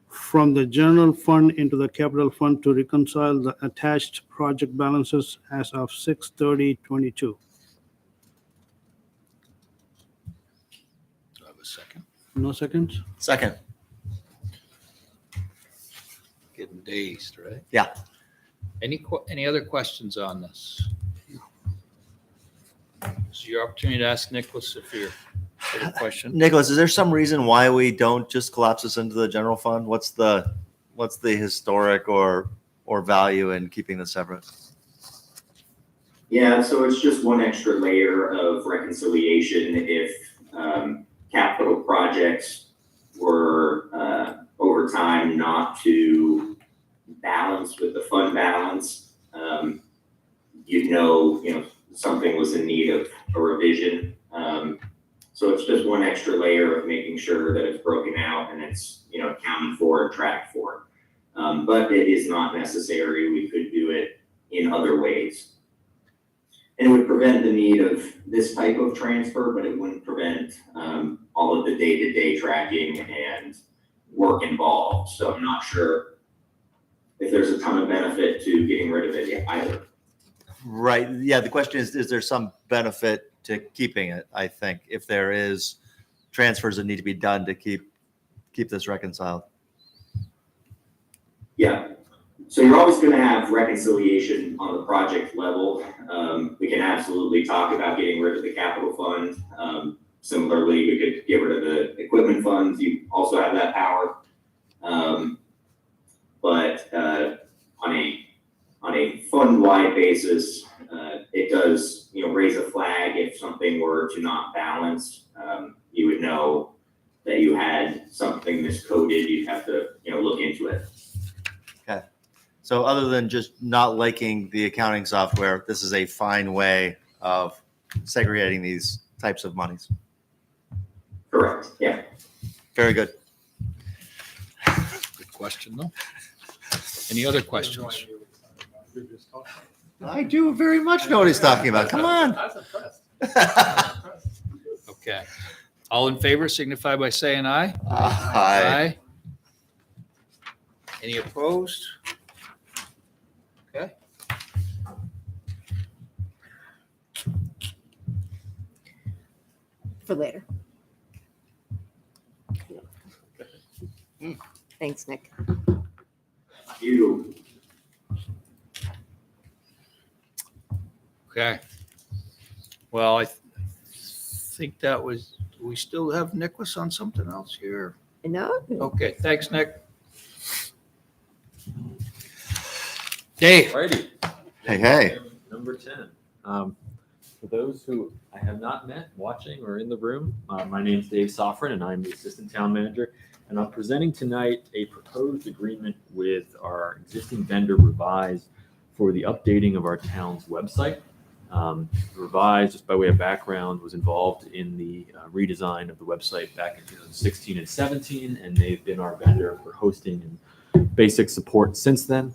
from the general fund into the capital fund to reconcile the attached project balances as of 6/30/22. Do I have a second? No seconds? Second. Getting dazed, right? Yeah. Any other questions on this? This is your opportunity to ask Nicholas if you have a question. Nicholas, is there some reason why we don't just collapse this into the general fund? What's the historic or value in keeping this separate? Yeah, so it's just one extra layer of reconciliation if capital projects were over time not to balance with the fund balance. Something was in need of a revision. So it's just one extra layer of making sure that it's broken out and it's accounted for and tracked for. But it is not necessary. We could do it in other ways. And it would prevent the need of this type of transfer, but it wouldn't prevent all of the day-to-day tracking and work involved. So I'm not sure if there's a ton of benefit to getting rid of it either. Right. Yeah. The question is there some benefit to keeping it? I think if there is transfers that need to be done to keep this reconciled. Yeah. So you're always going to have reconciliation on the project level. We can absolutely talk about getting rid of the capital fund. Similarly, we could get rid of the equipment funds. You also have that power. But on a fund-wide basis, it does, raise a flag if something were to not balance. You would know that you had something miscoded. You'd have to, look into it. Okay. So other than just not liking the accounting software, this is a fine way of segregating these types of monies. Correct. Yeah. Very good. Good question, though. Any other questions? I do very much know what he's talking about. Come on. I was impressed. Okay. All in favor signify by saying aye. Aye. Any opposed? Okay. For later. Thanks, Nick. You. Okay. Well, I think that was, do we still have Nicholas on something else here? No? Okay, thanks, Nick. Dave. Righty. Hey, hey. Number 10. For those who I have not met, watching, or in the room, my name is Dave Soffrin, and I'm the Assistant Town Manager. And I'm presenting tonight a proposed agreement with our existing vendor, Revise, for the updating of our town's website. Revise, just by way of background, was involved in the redesign of the website back in 2016 and 17, and they've been our vendor for hosting and basic support since then.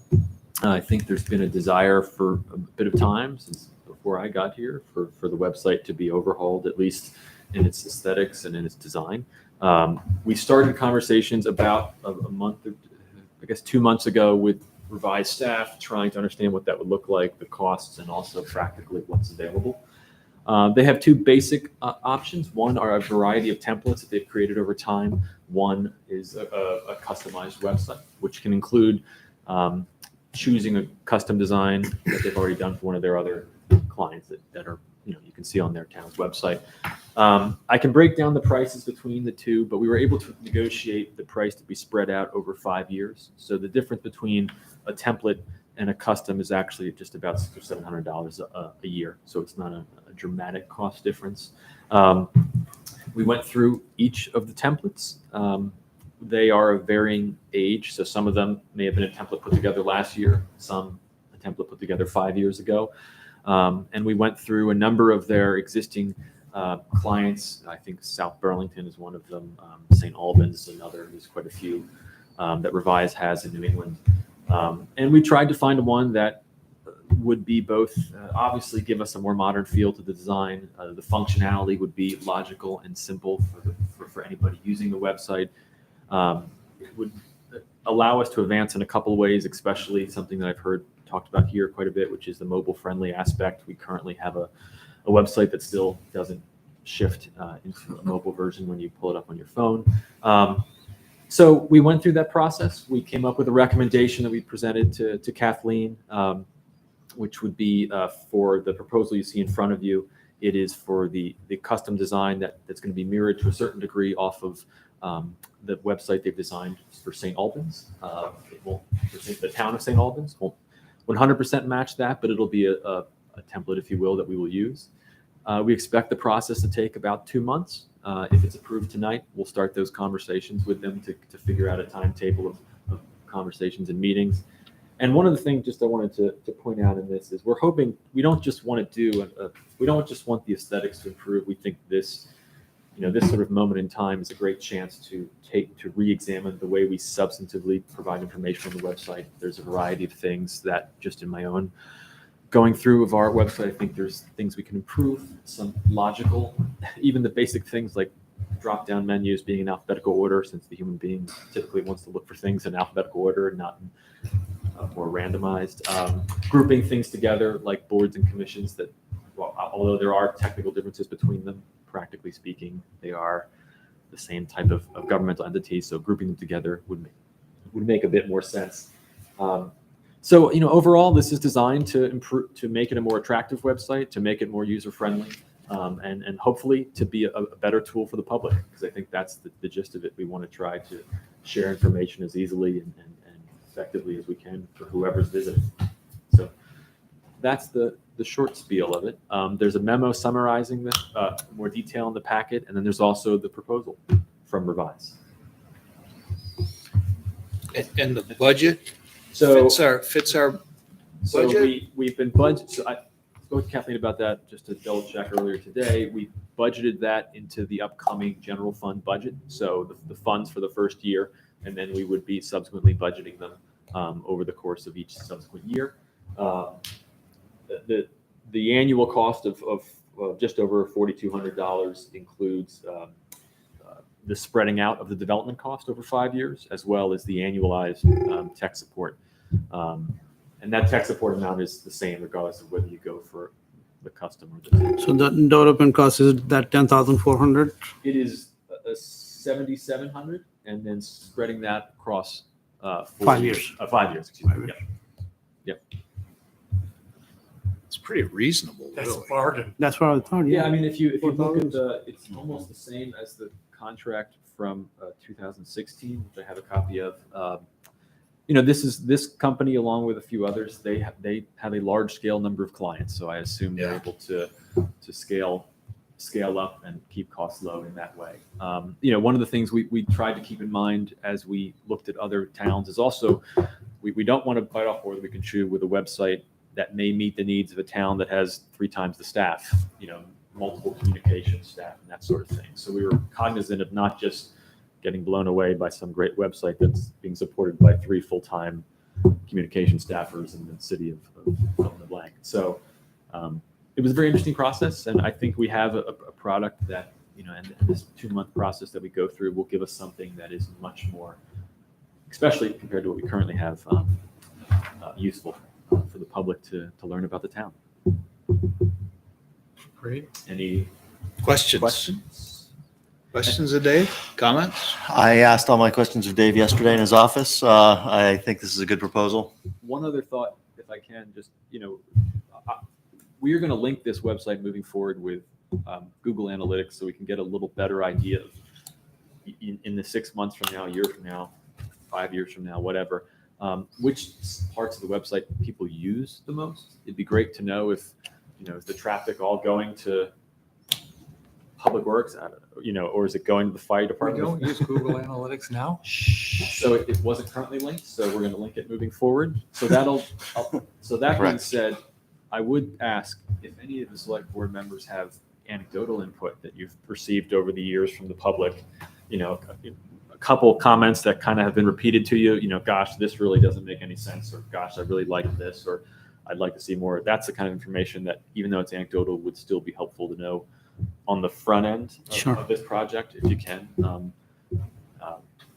I think there's been a desire for a bit of time since before I got here for the website to be overhauled, at least in its aesthetics and in its design. We started conversations about a month, I guess 2 months ago, with Revise staff, trying to understand what that would look like, the costs, and also practically what's available. They have two basic options. One are a variety of templates that they've created over time. One is a customized website, which can include choosing a custom design that they've already done for one of their other clients that are, you can see on their town's website. I can break down the prices between the two, but we were able to negotiate the price to be spread out over 5 years. So the difference between a template and a custom is actually just about $600 or $700 a year. So it's not a dramatic cost difference. We went through each of the templates. They are of varying age. So some of them may have been a template put together last year, some a template put together 5 years ago. And we went through a number of their existing clients. I think South Burlington is one of them. St. Albans is another. There's quite a few that Revise has in New England. And we tried to find one that would be both, obviously give us a more modern feel to the design. The functionality would be logical and simple for anybody using the website. It would allow us to advance in a couple of ways, especially something that I've heard talked about here quite a bit, which is the mobile friendly aspect. We currently have a website that still doesn't shift into a mobile version when you pull it up on your phone. So we went through that process. We came up with a recommendation that we presented to Kathleen, which would be for the proposal you see in front of you. It is for the custom design that's going to be mirrored to a certain degree off of the website they've designed for St. Albans. It won't, the town of St. Albans won't 100% match that, but it'll be a template, if you will, that we will use. We expect the process to take about 2 months. If it's approved tonight, we'll start those conversations with them to figure out a timetable of conversations and meetings. And one of the things just I wanted to point out in this is we're hoping we don't just want to do we don't just want the aesthetics to improve. We think this sort of moment in time is a great chance to re-examine the way we substantively provide information on the website. There's a variety of things that just in my own going through of our website, I think there's things we can improve, some logical, even the basic things like drop-down menus being in alphabetical order, since the human being typically wants to look for things in alphabetical order and not more randomized. Grouping things together like boards and commissions that, well, although there are technical differences between them, practically speaking, they are the same type of governmental entity. So grouping them together would make a bit more sense. So overall, this is designed to improve, to make it a more attractive website, to make it more user-friendly, and hopefully to be a better tool for the public, because I think that's the gist of it. We want to try to share information as easily and effectively as we can for whoever's visiting. So that's the short spiel of it. There's a memo summarizing this, more detail in the packet, and then there's also the proposal from Revise. And the budget fits our so budget? we've been budgeted. So I spoke to Kathleen about that just to double check earlier today. We budgeted that into the upcoming general fund budget. So the funds for the first year, and then we would be subsequently budgeting them over the course of each subsequent year. The annual cost of just over $4,200 includes the spreading out of the development cost over 5 years, as well as the annualized tech support. And that tech support amount is the same regardless of whether you go for the custom or the. So the development cost is that 10,400? It is 7,700, and then spreading that across 5 years. 5 years, excuse me. Yep. It's pretty reasonable, That's a really. bargain. That's what I thought, Yeah, yeah. I mean, if you look at 4,000. it's almost the same as the contract from 2016, which I have a copy of. This company, along with a few others, they have a large scale number of clients, so I assume they're able to scale up and keep costs low in that way. One of the things we tried to keep in mind as we looked at other towns is also we don't want to bite off more than we can chew with a website that may meet the needs of a town that has 3 times the staff, multiple communication staff and that sort of thing. So we were cognizant of not just getting blown away by some great website that's being supported by 3 full-time communication staffers in the city of fill in the blank. So it was a very interesting process, and I think we have a product that, and this 2-month process that we go through will give us something that is much more, especially compared to what we currently have, useful for the public to learn about the town. Great. Any Questions? Questions of Dave? Comments? I asked all my questions of Dave yesterday in his office. I think this is a good proposal. One other thought, if I can, just, we are going to link this website moving forward with Google Analytics so we can get a little better idea of in the 6 months from now, a year from now, 5 years from now, whatever, which parts of the website people use the most. It'd be great to know if, is the traffic all going to Public Works, or is it going to the fire We department? don't use Google Analytics now. So it wasn't currently linked, so we're going to link it moving forward. So that being Correct. said, I would ask if any of the select board members have anecdotal input that you've received over the years from the public, a couple comments that kind of have been repeated to you, gosh, this really doesn't make any sense, or gosh, I really like this, or I'd like to see more. That's the kind of information that, even though it's anecdotal, would still be helpful to know on the front end of this project, if you can,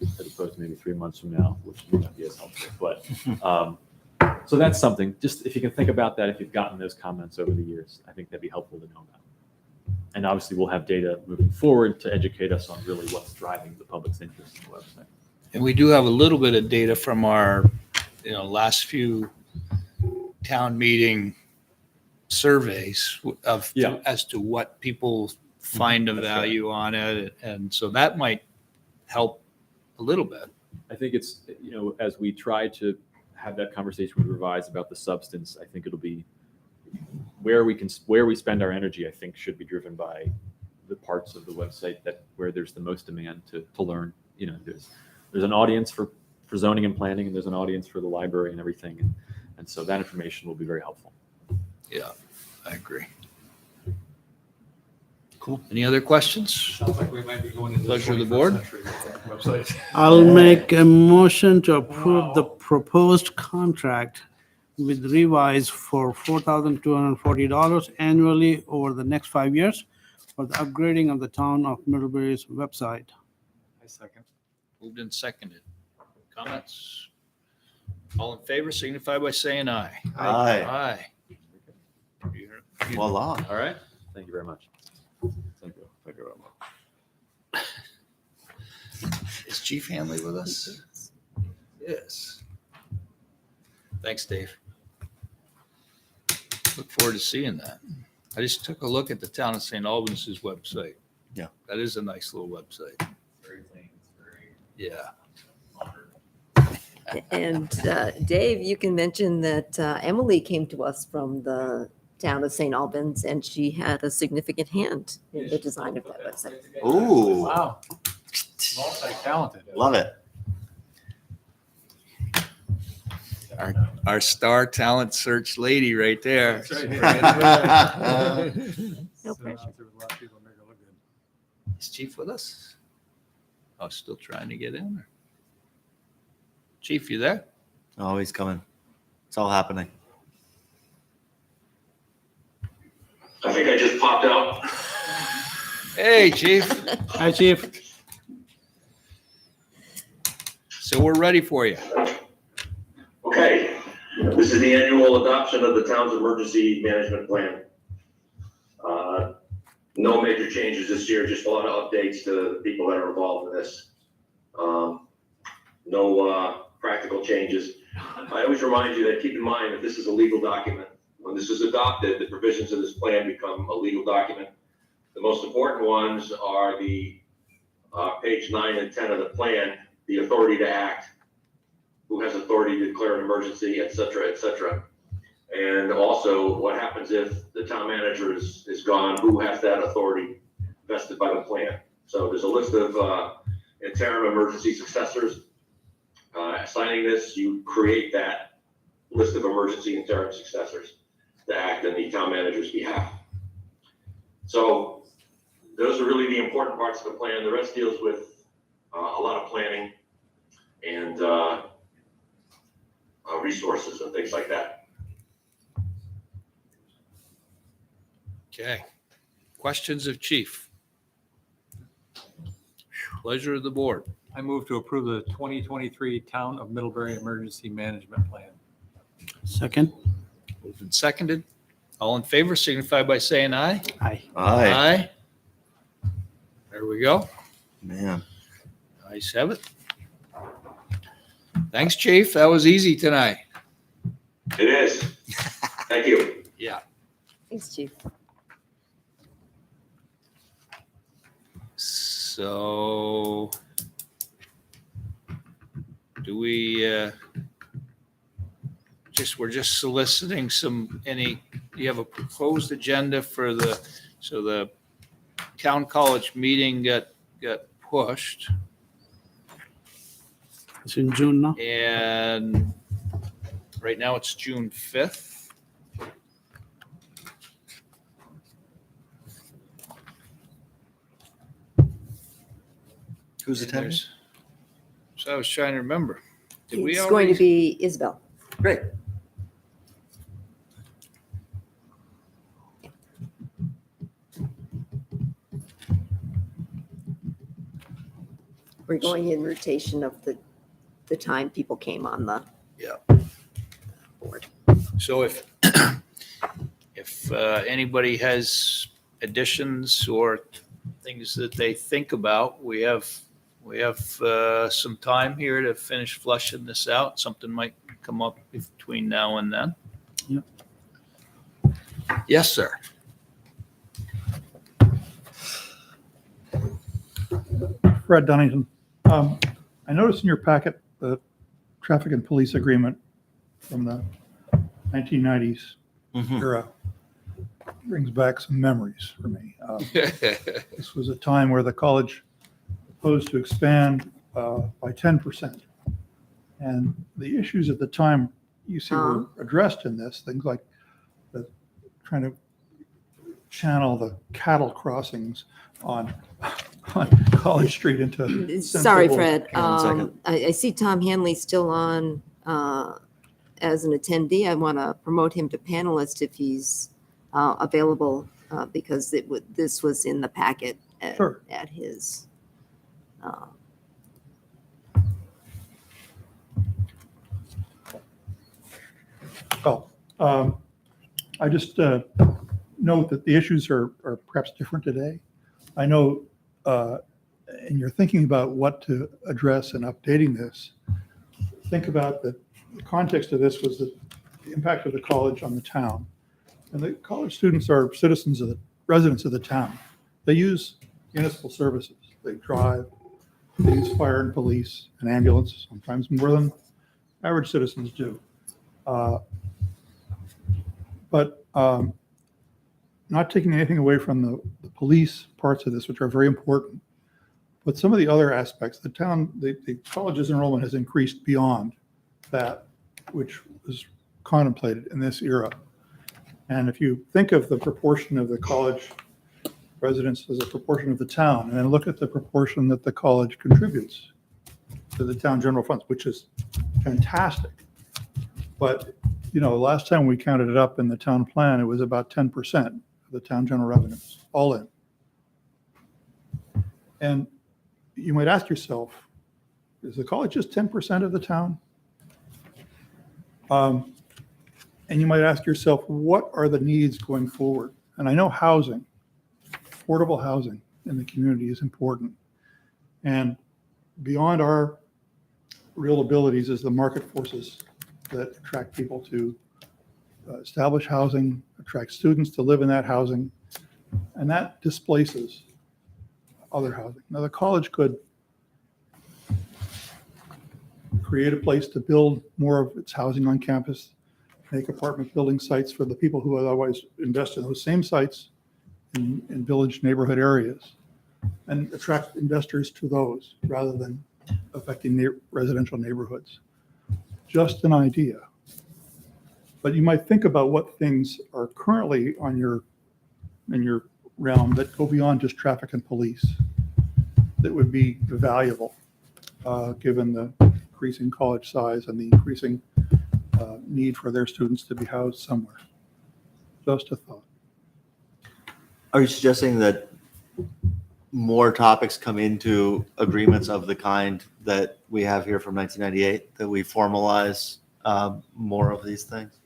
as opposed to maybe 3 months from now, which may not be as helpful. But so that's something, just if you can think about that, if you've gotten those comments over the years, I think that'd be helpful to know about. And obviously we'll have data moving forward to educate us on really what's driving the public's interest in the website. And we do have a little bit of data from our, last few town meeting surveys as to what people find of value on it. And so that might help a little bit. I think it's, as we try to have that conversation with Revise about the substance, I think it'll be where we spend our energy, I think should be driven by the parts of the website where there's the most demand to learn. There's an audience for zoning and planning, and there's an audience for the library and everything. And so that information will be very helpful. Yeah, I agree. Cool. Any other questions? Sounds like we might be going into Pleasure of the 21st board. century website. I'll make a motion to approve the proposed contract with Revise for $4,240 annually over the next 5 years for the upgrading of the town of Middlebury's website. I second. Moved and seconded. Comments? All in favor signify by saying aye. Aye. Aye. Voila. All right. Thank you very much. Thank you. Thank you very much. Is Chief Hanley with us? Yes. Thanks, Dave. Look forward to seeing that. I just took a look at the town of St. Albans' website. Yeah. That is a nice little website. Very clean. Yeah. And Dave, you can mention that Emily came to us from the town of St. Albans, and she had a significant hand in the design of that website. Ooh, Wow. Multi-talented. love it. Our star talent search lady right there. That's right. No pressure. Is Chief with us? Oh, still trying to get in. Chief, you there? Oh, he's coming. It's all happening. I think I just popped out. Hey, Chief. Hi, Chief. So we're ready for you. Okay, this is the annual adoption of the town's emergency management plan. No major changes this year, just a lot of updates to the people that are involved in this. No practical changes. I always remind you that keep in mind that this is a legal document. When this is adopted, the provisions of this plan become a legal document. The most important ones are the page 9 and 10 of the plan, the authority to act, who has authority to declare an emergency, et cetera, et cetera. And also what happens if the town manager is gone, who has that authority vested by the plan. So there's a list of interim emergency successors. Signing this, you create that list of emergency interim successors to act on the town manager's behalf. So those are really the important parts of the plan. The rest deals with a lot of planning and resources and things like that. Okay. Questions of Chief? Pleasure of the board. I move to approve the 2023 Town of Middlebury Emergency Management Plan. Second. Moved and seconded. All in favor signify by saying aye. Aye. Aye. There we go. Man. Ayes have it. Thanks, Chief. That was easy tonight. It is. Thank you. Yeah. Thanks, Chief. So do we, we're just soliciting do you have a proposed agenda for the town college meeting got pushed It's in June now. and right now it's June 5th. Who's And attending? So I was trying to remember. Did we It's going already? to be Isabel. Great. We're going in rotation of the time people came on the board. So if anybody has additions or things that they think about, we have some time here to finish flushing this out. Something might come up between now and then. Yep. Yes, sir. Fred Dunnington. I noticed in your packet the traffic and police agreement from the 1990s era. Brings back some memories for me. This was a time where the college proposed to expand by 10%. And the issues at the time you see were addressed in this, things like trying to channel the cattle crossings on College Street into. Sorry, sensible- Fred. Hang on a second. I see Tom Hanley still on as an attendee. I want to promote him to panelist if he's available because this was in the packet Sure. at his. Well, I just note that the issues are perhaps different today. I know, and you're thinking about what to address in updating this. Think about the context of this was the impact of the college on the town. And the college students are citizens of the residents of the town. They use municipal services. They drive, they use fire and police and ambulance, sometimes more than average citizens do. But not taking anything away from the police parts of this, which are very important. But some of the other aspects, the college's enrollment has increased beyond that which was contemplated in this era. And if you think of the proportion of the college residents as a proportion of the town, and then look at the proportion that the college contributes to the town general funds, which is fantastic. But, last time we counted it up in the town plan, it was about 10% of the town general revenues, all in. And you might ask yourself, is the college just 10% of the town? And you might ask yourself, what are the needs going forward? And I know housing, affordable housing in the community is important. And beyond our real abilities is the market forces that attract people to establish housing, attract students to live in that housing, and that displaces other housing. Now, the college could create a place to build more of its housing on campus, make apartment building sites for the people who otherwise invest in those same sites in village neighborhood areas, and attract investors to those rather than affecting residential neighborhoods. Just an idea. But you might think about what things are currently in your realm that go beyond just traffic and police that would be valuable given the increasing college size and the increasing need for their students to be housed somewhere. Just a thought. Are you suggesting that more topics come into agreements of the kind that we have here from 1998, that we formalize more of these things?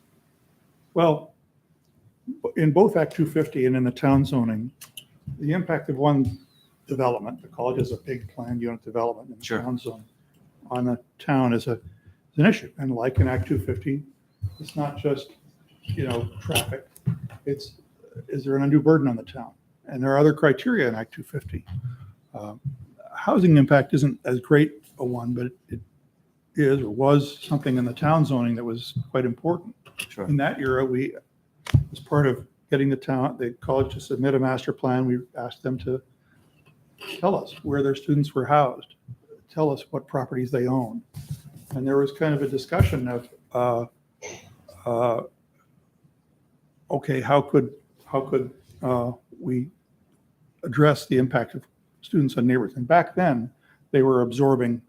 Well, in both Act 250 and in the town zoning, the impact of one development, the college has a big planned unit development in the town zone, on the town is an issue. And like in Act 250, it's not just, traffic. It's, is there an undue burden on the town? And there are other criteria in Act 250. Housing impact isn't as great a one, but it is or was something in the town zoning that was quite important. Sure. In that era, we, as part of getting the college to submit a master plan, we asked them to tell us where their students were housed, tell us what properties they own. And there was kind of a discussion of, okay, how could we address the impact of students on neighborhoods? And back then, they were absorbing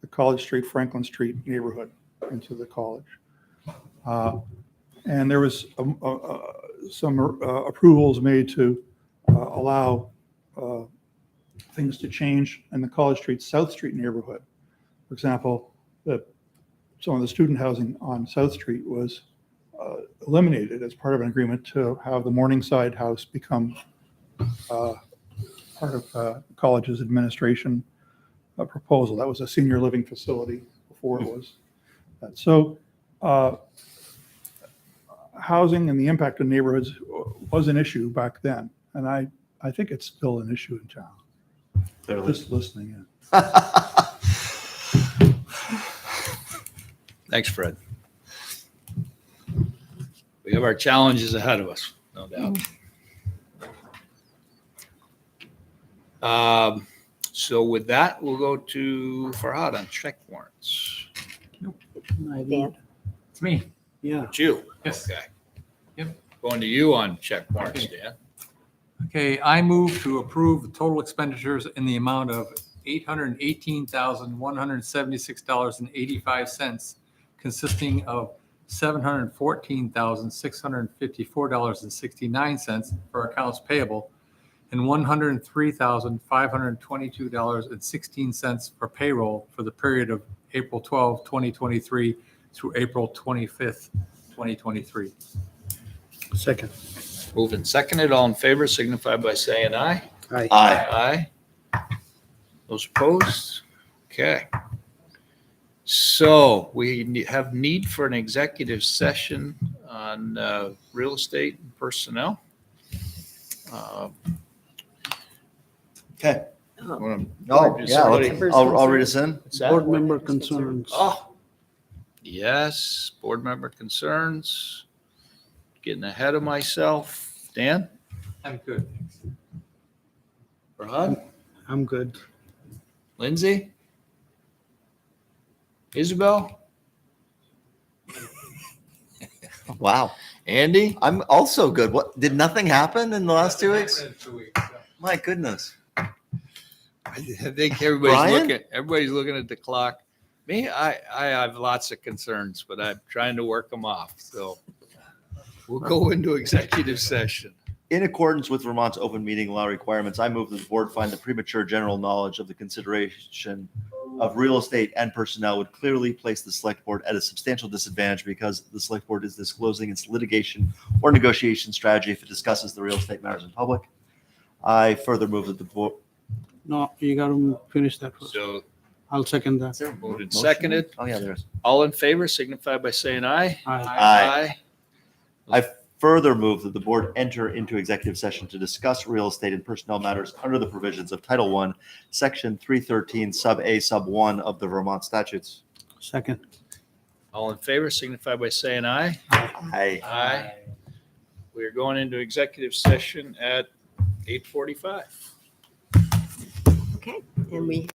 the College Street, Franklin Street neighborhood into the college. And there was some approvals made to allow things to change in the College Street, South Street neighborhood. For example, some of the student housing on South Street was eliminated as part of an agreement to have the Morningside House become part of the college's administration proposal. That was a senior living facility before it was that. So housing and the impact on neighborhoods was an issue back then. And I think it's still an issue in town. Clearly. Just listening in. Thanks, Fred. We have our challenges ahead of us, no doubt. So with that, we'll go to Farhad on check warrants. Dan. It's me. Yeah. It's you. Yes. Okay. Yep. Going to you on check warrants, Dan. Okay, I move to approve the total expenditures in the amount of $818,176.85, consisting of $714,654.69 for accounts payable and $103,522.16 for payroll for the period of April 12, 2023 through April 25th, 2023. Second. Moved and seconded. All in favor signify by saying aye. Aye. Aye. Aye. Those opposed? Okay. So we have need for an executive session on real estate and personnel. Okay. Oh, yeah, I'll read us in. What's that? Board member concerns. Oh, yes, board member concerns. Getting ahead of myself. Dan? I'm good. Farhad? I'm good. Lindsay? Isabel? Wow. Andy? I'm also good. What, did nothing happen in the last 2 weeks? My goodness. I think everybody's Brian? looking at the clock. Me, I have lots of concerns, but I'm trying to work them off. So we'll go into executive session. In accordance with Vermont's open meeting law requirements, I move that the board find the premature general knowledge of the consideration of real estate and personnel would clearly place the select board at a substantial disadvantage because the select board is disclosing its litigation or negotiation strategy if it discusses the real estate matters in public. I further move that the board. No, you got to finish that first. So I'll second that. Is there a Moved and motion? seconded. Oh, yeah, there is. All in favor signify by saying aye. Aye. I further move that the board enter into executive session to discuss real estate and personnel matters under the provisions of Title I, Section 313, Sub A, Sub 1 of the Vermont statutes. Second. All in favor signify by saying aye. Aye. Aye. We are going into executive session at 8:45. Okay, and we